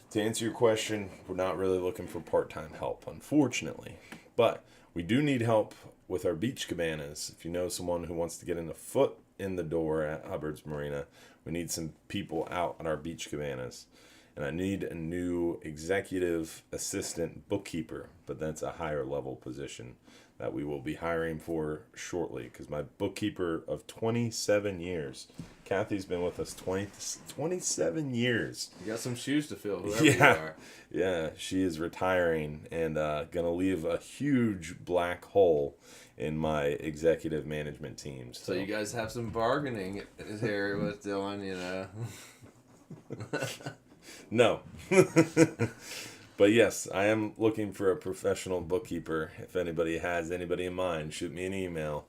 [SPEAKER 1] to answer your question, we're not really looking for part-time help, unfortunately, but we do need help with our beach cabanas. If you know someone who wants to get a foot in the door at Hubbard's Marina, we need some people out on our beach cabanas. And I need a new executive assistant bookkeeper, but that's a higher level position that we will be hiring for shortly, because my bookkeeper of 27 years, Kathy's been with us 27 years.
[SPEAKER 2] You got some shoes to fill, whoever you are.
[SPEAKER 1] Yeah, she is retiring and going to leave a huge black hole in my executive management team.
[SPEAKER 2] So you guys have some bargaining here with Dylan, you know.
[SPEAKER 1] No. But yes, I am looking for a professional bookkeeper. If anybody has anybody in mind, shoot me an email.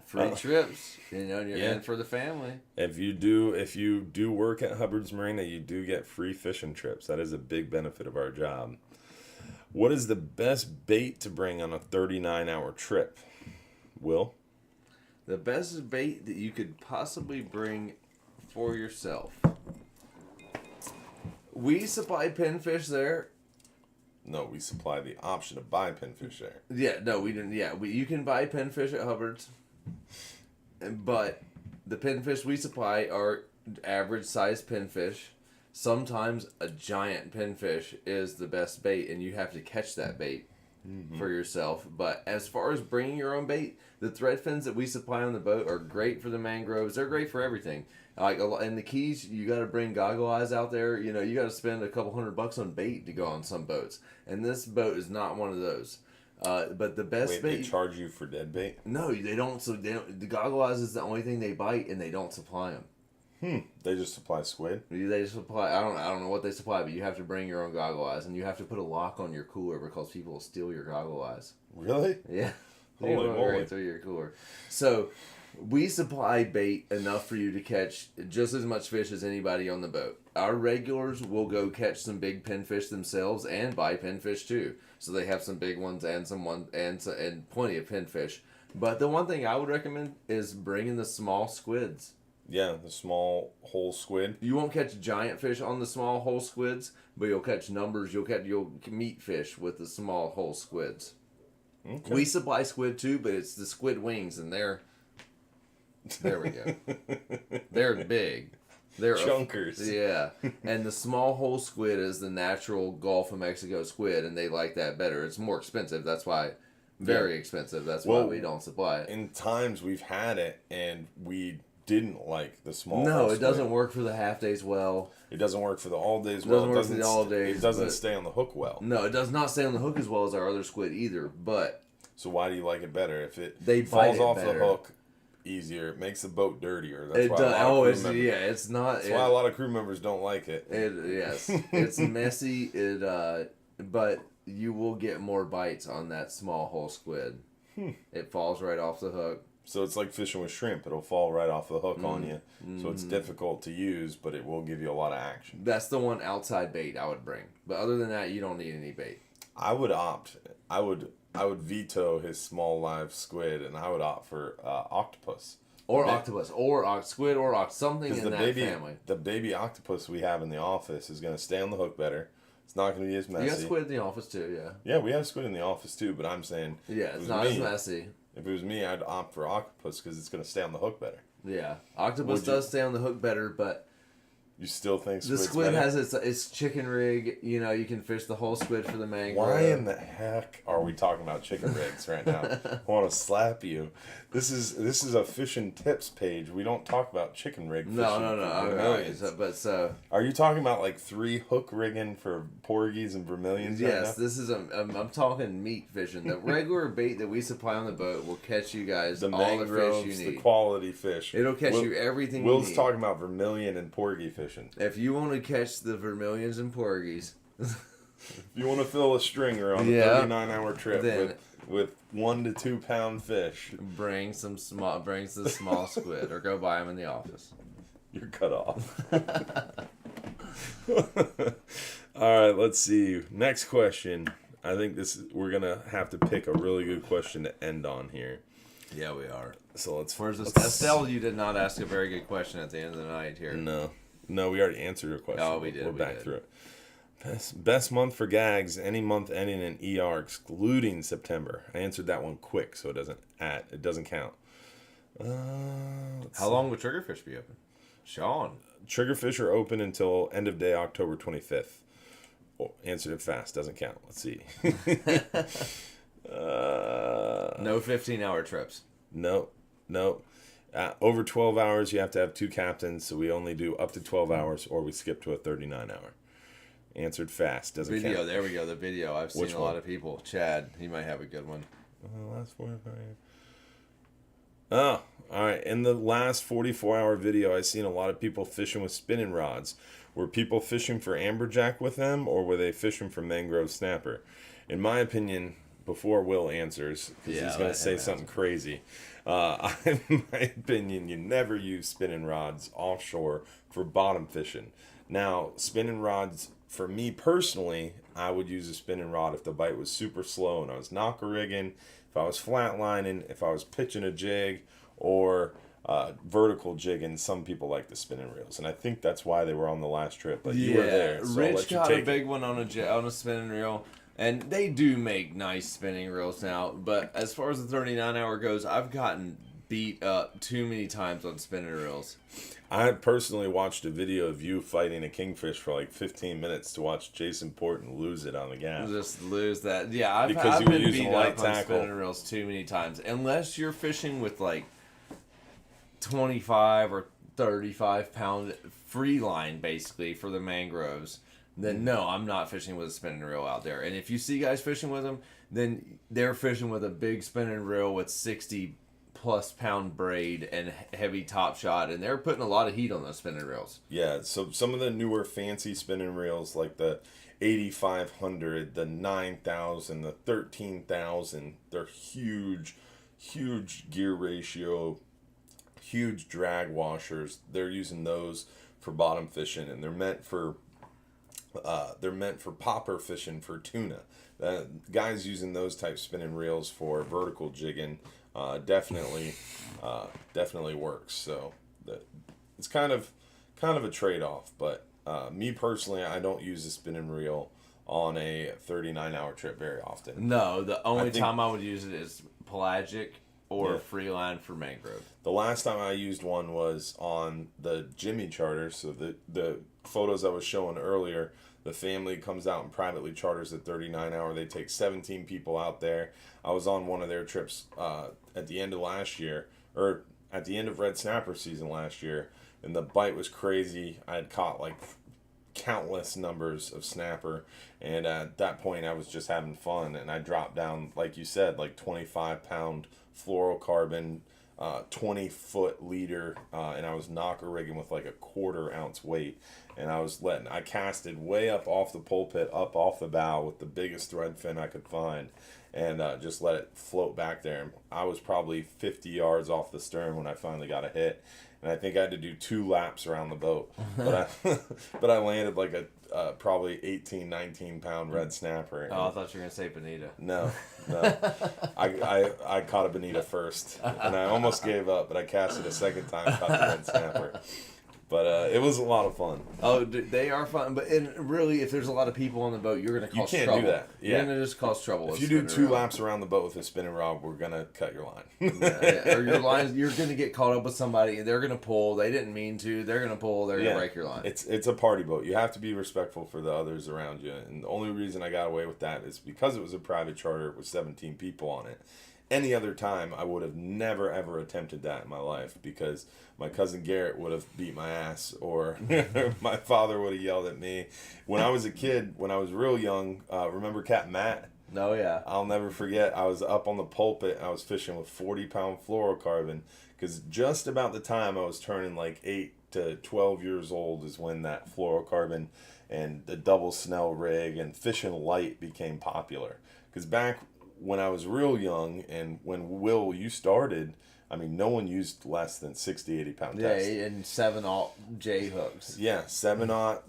[SPEAKER 2] Free trips, you know, and you're in for the family.
[SPEAKER 1] If you do work at Hubbard's Marina, you do get free fishing trips. That is a big benefit of our job. What is the best bait to bring on a 39-hour trip? Will?
[SPEAKER 2] The best bait that you could possibly bring for yourself. We supply pinfish there.
[SPEAKER 1] No, we supply the option to buy pinfish there.
[SPEAKER 2] Yeah, no, we didn't. Yeah, you can buy pinfish at Hubbard's, but the pinfish we supply are average size pinfish. Sometimes a giant pinfish is the best bait, and you have to catch that bait for yourself. But as far as bringing your own bait, the thread fins that we supply on the boat are great for the mangroves. They're great for everything. Like in the Keys, you got to bring goggle eyes out there. You know, you got to spend a couple $100 on bait to go on some boats, and this boat is not one of those. But the best bait.
[SPEAKER 1] They charge you for dead bait?
[SPEAKER 2] No, they don't. So they don't. The goggle eyes is the only thing they bite, and they don't supply them.
[SPEAKER 1] They just supply squid?
[SPEAKER 2] They supply. I don't know what they supply, but you have to bring your own goggle eyes, and you have to put a lock on your cooler because people will steal your goggle eyes.
[SPEAKER 1] Really?
[SPEAKER 2] Yeah.
[SPEAKER 1] Holy moly!
[SPEAKER 2] Right through your cooler. So. We supply bait enough for you to catch just as much fish as anybody on the boat. Our regulars will go catch some big pinfish themselves and buy pinfish too. So they have some big ones and plenty of pinfish. But the one thing I would recommend is bringing the small squids.
[SPEAKER 1] Yeah, the small whole squid.
[SPEAKER 2] You won't catch giant fish on the small whole squids, but you'll catch numbers. You'll meet fish with the small whole squids. Okay. We supply squid too, but it's the squid wings, and there we go. They're big. They're
[SPEAKER 1] chunkers.
[SPEAKER 2] Yeah. And the small whole squid is the natural Gulf of Mexico squid, and they like that better. It's more expensive. That's why, very expensive. That's why we don't supply it.
[SPEAKER 1] In times we've had it, and we didn't like the small
[SPEAKER 2] No,
[SPEAKER 1] whole
[SPEAKER 2] it
[SPEAKER 1] squid.
[SPEAKER 2] Doesn't work for the half days well.
[SPEAKER 1] It doesn't work for the all days
[SPEAKER 2] It
[SPEAKER 1] well.
[SPEAKER 2] doesn't work for the all days.
[SPEAKER 1] It doesn't stay on the hook well.
[SPEAKER 2] No, it does not stay on the hook as well as our other squid either, but...
[SPEAKER 1] So why do you like it better? If it
[SPEAKER 2] they
[SPEAKER 1] falls off
[SPEAKER 2] better.
[SPEAKER 1] the hook easier, it makes the boat dirtier. That's
[SPEAKER 2] it
[SPEAKER 1] why
[SPEAKER 2] does.
[SPEAKER 1] That's why a lot of crew members don't like it.
[SPEAKER 2] Yes, it's messy. But you will get more bites on that small whole squid. It falls right off the hook.
[SPEAKER 1] So it's like fishing with shrimp. It'll fall right off the hook on you. So it's difficult to use, but it will give you a lot of action.
[SPEAKER 2] That's the one outside bait I would bring. But other than that, you don't need any bait.
[SPEAKER 1] I would I would veto his small live squid, and I would opt for octopus.
[SPEAKER 2] Or octopus, or squid, or something in that family.
[SPEAKER 1] The baby octopus we have in the office is going to stay on the hook better. It's not going to be as messy.
[SPEAKER 2] You got squid in the office too, yeah.
[SPEAKER 1] Yeah, we have squid in the office too, but I'm saying...
[SPEAKER 2] Yeah, it's not as messy.
[SPEAKER 1] If it was me, I'd opt for octopus because it's going to stay on the hook better.
[SPEAKER 2] Yeah, octopus does stay on the hook better, but...
[SPEAKER 1] You still think
[SPEAKER 2] the squid has its chicken rig. You know, you can fish the whole squid for the mangrove.
[SPEAKER 1] Why in the heck are we talking about chicken rigs right now? I want to slap you. This is a fishing tips page. We don't talk about chicken rig fishing.
[SPEAKER 2] No.
[SPEAKER 1] Are you talking about like 3 hook rigging for porgies and vermilions?
[SPEAKER 2] Yes,
[SPEAKER 1] right now?
[SPEAKER 2] this is I'm talking meat fishing. The regular bait that we supply on the boat will catch you guys all the fish you need.
[SPEAKER 1] The quality fish.
[SPEAKER 2] It'll catch you everything you need.
[SPEAKER 1] Will's talking about vermilion and porgy fishing.
[SPEAKER 2] If you want to catch the vermilions and porgies,
[SPEAKER 1] if you want to fill a stringer on a 39-hour trip with 1 to 2 pound fish,
[SPEAKER 2] bring some small squid or go buy them in the office.
[SPEAKER 1] You're cut off. All right, let's see. Next question. I think we're gonna have to pick a really good question to end on here.
[SPEAKER 2] Yeah, we are.
[SPEAKER 1] So let's.
[SPEAKER 2] Estelle, you did not ask a very good question at the end of the night here.
[SPEAKER 1] No, we already answered your question.
[SPEAKER 2] Oh, we did.
[SPEAKER 1] We're back through it. Best month for gags, any month ending in ER excluding September. I answered that one quick, so it doesn't count.
[SPEAKER 2] How long would Triggerfish be open? Sean.
[SPEAKER 1] Triggerfish are open until end of day October 25th. Oh, answered it fast, doesn't count. Let's see.
[SPEAKER 2] No 15-hour trips.
[SPEAKER 1] No. Over 12 hours, you have to have 2 captains, so we only do up to 12 hours, or we skip to a 39-hour. Answered fast, doesn't count.
[SPEAKER 2] There we go, the video. I've seen a lot of people. Chad, he might have a good one.
[SPEAKER 1] Last 45 years. Oh, all right. In the last 44-hour video, I've seen a lot of people fishing with spinning rods. Were people fishing for amberjack with them, or were they fishing for mangrove snapper? In my opinion, before Will answers, because he's going to say something crazy, in my opinion, you never use spinning rods offshore for bottom fishing. Now, spinning rods, for me personally, I would use a spinning rod if the bite was super slow and I was knocker rigging, if I was flatlining, if I was pitching a jig, or vertical jigging. Some people like the spinning reels, and I think that's why they were on the last trip. But you were there, so
[SPEAKER 2] Rich got a big one on a spinning reel. And they do make nice spinning reels now, but as far as the 39-hour goes, I've gotten beat up too many times on spinning reels.
[SPEAKER 1] I personally watched a video of you fighting a kingfish for like 15 minutes to watch Jason Porton lose it on the gas.
[SPEAKER 2] Just lose that. Yeah, I've been beat up on spinning reels too many times. Unless you're fishing with like 25 or 35 pound free line, basically, for the mangroves. Then no, I'm not fishing with a spinning reel out there. And if you see guys fishing with them, then they're fishing with a big spinning reel with 60 plus pound braid and heavy top shot, and they're putting a lot of heat on those spinning reels.
[SPEAKER 1] Yeah, so some of the newer fancy spinning reels like the 8500, the 9000, the 13000, they're huge gear ratio, huge drag washers. They're using those for bottom fishing, and they're meant for popper fishing for tuna. Guys using those type spinning reels for vertical jigging definitely works. So it's kind of a trade-off. But me personally, I don't use a spinning reel on a 39-hour trip very often.
[SPEAKER 2] No, the only time I would use it is pelagic or free line for mangrove.
[SPEAKER 1] The last time I used one was on the Jimmy charter. So the photos I was showing earlier, the family comes out and privately charters the 39-hour. They take 17 people out there. I was on one of their trips at the end of last year, or at the end of red snapper season last year, and the bite was crazy. I had caught like countless numbers of snapper, and at that point I was just having fun, and I dropped down, like you said, like 25-pound fluorocarbon, 20-foot leader, and I was knocker rigging with like a 1/4 ounce weight, and I casted way up off the pulpit, up off the bow with the biggest thread fin I could find, and just let it float back there. I was probably 50 yards off the stern when I finally got a hit, and I think I had to do 2 laps around the boat. But I landed like a probably 18, 19 pound red snapper.
[SPEAKER 2] Oh, I thought you were gonna say bonita.
[SPEAKER 1] No. I caught a bonita first, and I almost gave up, but I cast it a second time, caught the red snapper. But it was a lot of fun.
[SPEAKER 2] Oh, they are fun. But really, if there's a lot of people on the boat, you're going to cause trouble. You can't do that. Yeah. You're going to just cause trouble.
[SPEAKER 1] If you do 2 laps around the boat with a spinning rod, we're going to cut your line.
[SPEAKER 2] Or your lines, you're going to get caught up with somebody, and they're going to pull. They didn't mean to. They're going to pull. They're going to break your line.
[SPEAKER 1] It's a party boat. You have to be respectful for the others around you. And the only reason I got away with that is because it was a private charter with 17 people on it. Any other time, I would have never, ever attempted that in my life because my cousin Garrett would have beat my ass or my father would have yelled at me. When I was a kid, when I was real young, remember Cat Matt?
[SPEAKER 2] Oh, yeah.
[SPEAKER 1] I'll never forget. I was up on the pulpit and I was fishing with 40-pound fluorocarbon because just about the time I was turning like 8 to 12 years old is when that fluorocarbon and the double Snell rig and fishing light became popular. Because back when I was real young and when Will, you started, I mean, no one used less than 60, 80-pound tests.
[SPEAKER 2] Yeah, and 7/0 J hooks.
[SPEAKER 1] Yeah, 7/0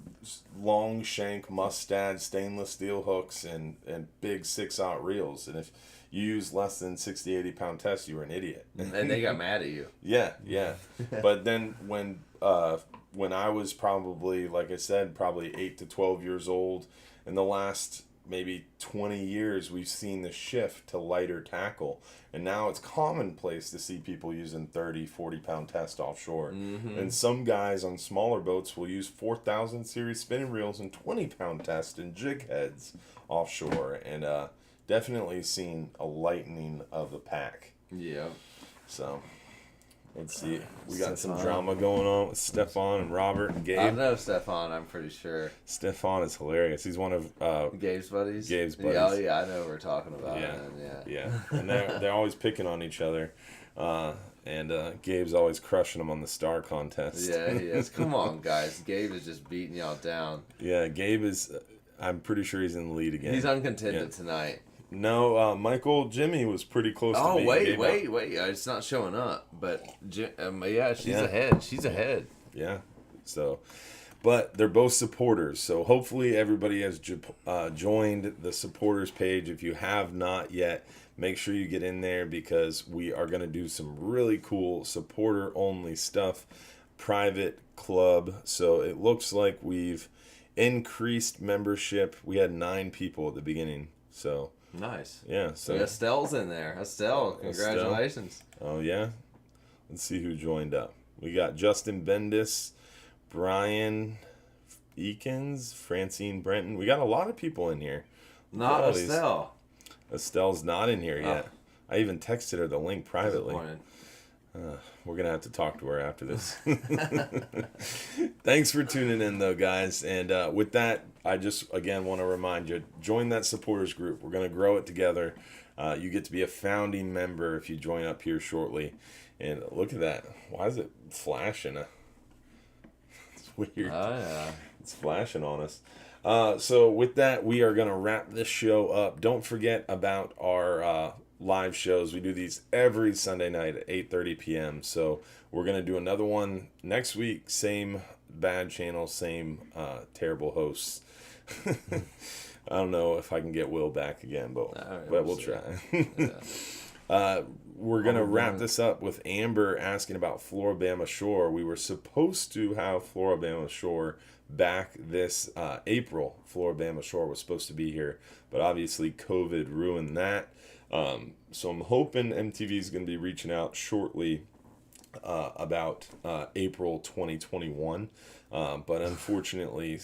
[SPEAKER 1] long shank mustad stainless steel hooks and big 6/0 reels. And if you use less than 60, 80-pound tests, you were an idiot.
[SPEAKER 2] And they got mad at you.
[SPEAKER 1] Yeah. But then when I was probably, like I said, probably 8 to 12 years old, in the last maybe 20 years, we've seen the shift to lighter tackle. And now it's commonplace to see people using 30, 40-pound test offshore. Mm-hmm. And some guys on smaller boats will use 4,000 series spinning reels and 20-pound test and jig heads offshore. And definitely seen a lightening of the pack.
[SPEAKER 2] Yeah.
[SPEAKER 1] So let's see. We got some drama going on with Stefan and Robert and Gabe.
[SPEAKER 2] I know Stefan, I'm pretty sure.
[SPEAKER 1] Stefan is hilarious. He's one of
[SPEAKER 2] Gabe's buddies.
[SPEAKER 1] Gabe's buddies.
[SPEAKER 2] Yeah, yeah, I know what we're talking about.
[SPEAKER 1] Yeah. And they're always picking on each other. And Gabe's always crushing them on the star contest.
[SPEAKER 2] Yeah, he is. Come on, guys. Gabe is just beating y'all down.
[SPEAKER 1] Yeah, Gabe is. I'm pretty sure he's in the lead again.
[SPEAKER 2] He's uncontended tonight.
[SPEAKER 1] No, Michael Jimmy was pretty close to beating Gabe.
[SPEAKER 2] Wait. It's not showing up. But, yeah, she's ahead. She's ahead.
[SPEAKER 1] Yeah. So, but they're both supporters. So hopefully everybody has joined the supporters page. If you have not yet, make sure you get in there because we are going to do some really cool supporter-only stuff. Private club. So it looks like we've increased membership. We had 9 people at the beginning. So
[SPEAKER 2] nice.
[SPEAKER 1] Yeah. So
[SPEAKER 2] Estelle's in there. Estelle, congratulations.
[SPEAKER 1] Oh yeah. Let's see who joined up. We got Justin Bendis, Brian Eakins, Francine Brenton. We got a lot of people in here.
[SPEAKER 2] Not Estelle.
[SPEAKER 1] Estelle's not in here yet. I even texted her the link privately. We're going to have to talk to her after this. Thanks for tuning in, though, guys. And with that, I just, again, want to remind you, join that supporters group. We're going to grow it together. You get to be a founding member if you join up here shortly. And look at that. Why is it flashing? It's weird.
[SPEAKER 2] Oh, yeah.
[SPEAKER 1] It's flashing on us. So with that, we are going to wrap this show up. Don't forget about our live shows. We do these every Sunday night at 8:30 p.m. So we're going to do another one next week. Same bad channel, same terrible hosts. I don't know if I can get Will back again, but we'll try. We're going to wrap this up with Amber asking about Floribama Shore. We were supposed to have Floribama Shore back this April. Floribama Shore was supposed to be here, but obviously COVID ruined that. So I'm hoping MTV is going to be reaching out shortly about April 2021. But unfortunately,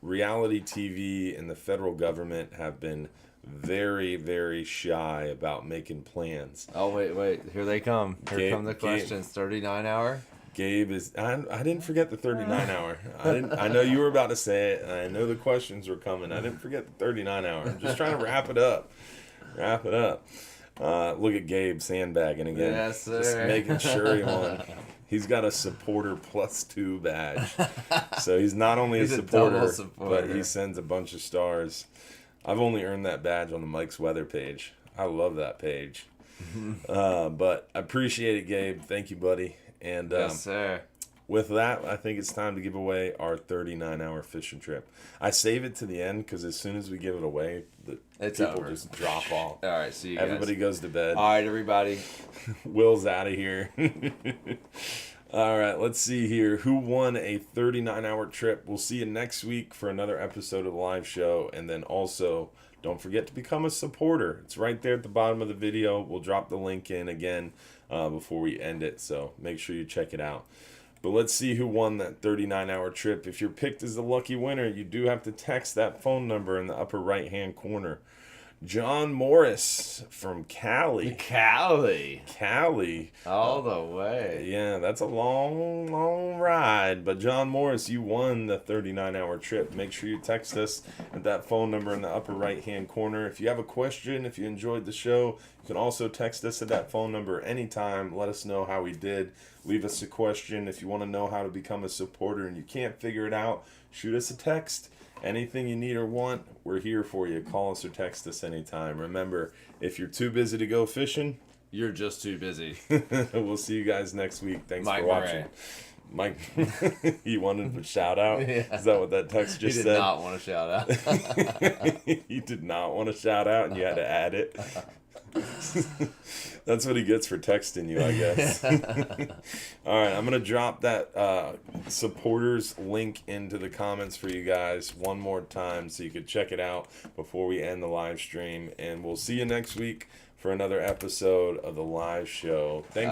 [SPEAKER 1] reality TV and the federal government have been very, very shy about making plans.
[SPEAKER 2] Oh, wait. Here they come. Here come the questions. 39 hour?
[SPEAKER 1] Gabe is... I didn't forget the 39 hour. I know you were about to say it, and I know the questions were coming. I didn't forget the 39 hour. I'm just trying to wrap it up. Look at Gabe sandbagging again.
[SPEAKER 2] Yes, sir.
[SPEAKER 1] Just making sure he won. He's got a supporter +2 badge. So he's not only a supporter, but he sends a bunch of stars. I've only earned that badge on the Mike's Weather page. I love that page. But I appreciate it, Gabe. Thank you, buddy. And
[SPEAKER 2] Yes, sir.
[SPEAKER 1] with that, I think it's time to give away our 39-hour fishing trip. I save it to the end because as soon as we give it away,
[SPEAKER 2] It's
[SPEAKER 1] people
[SPEAKER 2] over.
[SPEAKER 1] just drop off.
[SPEAKER 2] All right, see you guys.
[SPEAKER 1] Everybody goes to bed.
[SPEAKER 2] All right, everybody.
[SPEAKER 1] Will's out of here. All right, let's see here. Who won a 39-hour trip? We'll see you next week for another episode of the live show. And then also, don't forget to become a supporter. It's right there at the bottom of the video. We'll drop the link in again before we end it. So make sure you check it out. But let's see who won that 39-hour trip. If you're picked as the lucky winner, you do have to text that phone number in the upper right-hand corner. John Morris from Cali. Cali.
[SPEAKER 2] All the way.
[SPEAKER 1] Yeah, that's a long, long ride. But John Morris, you won the 39-hour trip. Make sure you text us at that phone number in the upper right-hand corner. If you have a question, if you enjoyed the show, you can also text us at that phone number anytime. Let us know how we did. Leave us a question. If you want to know how to become a supporter and you can't figure it out, shoot us a text. Anything you need or want, we're here for you. Call us or text us anytime. Remember, if you're too busy to go fishing,
[SPEAKER 2] You're just too busy.
[SPEAKER 1] we'll see you guys next week. Thanks
[SPEAKER 2] Mike
[SPEAKER 1] for watching.
[SPEAKER 2] Murray.
[SPEAKER 1] Mike, you wanted a shout out?
[SPEAKER 2] Yeah.
[SPEAKER 1] Is that what that text
[SPEAKER 2] He
[SPEAKER 1] just
[SPEAKER 2] did
[SPEAKER 1] said?
[SPEAKER 2] not want to shout out.
[SPEAKER 1] He did not want to shout out, and you had to add it. That's what he gets for texting you, I guess. All right, I'm going to drop that supporters link into the comments for you guys one more time so you can check it out before we end the live stream. And we'll see you next week for another episode of the live show. Thanks.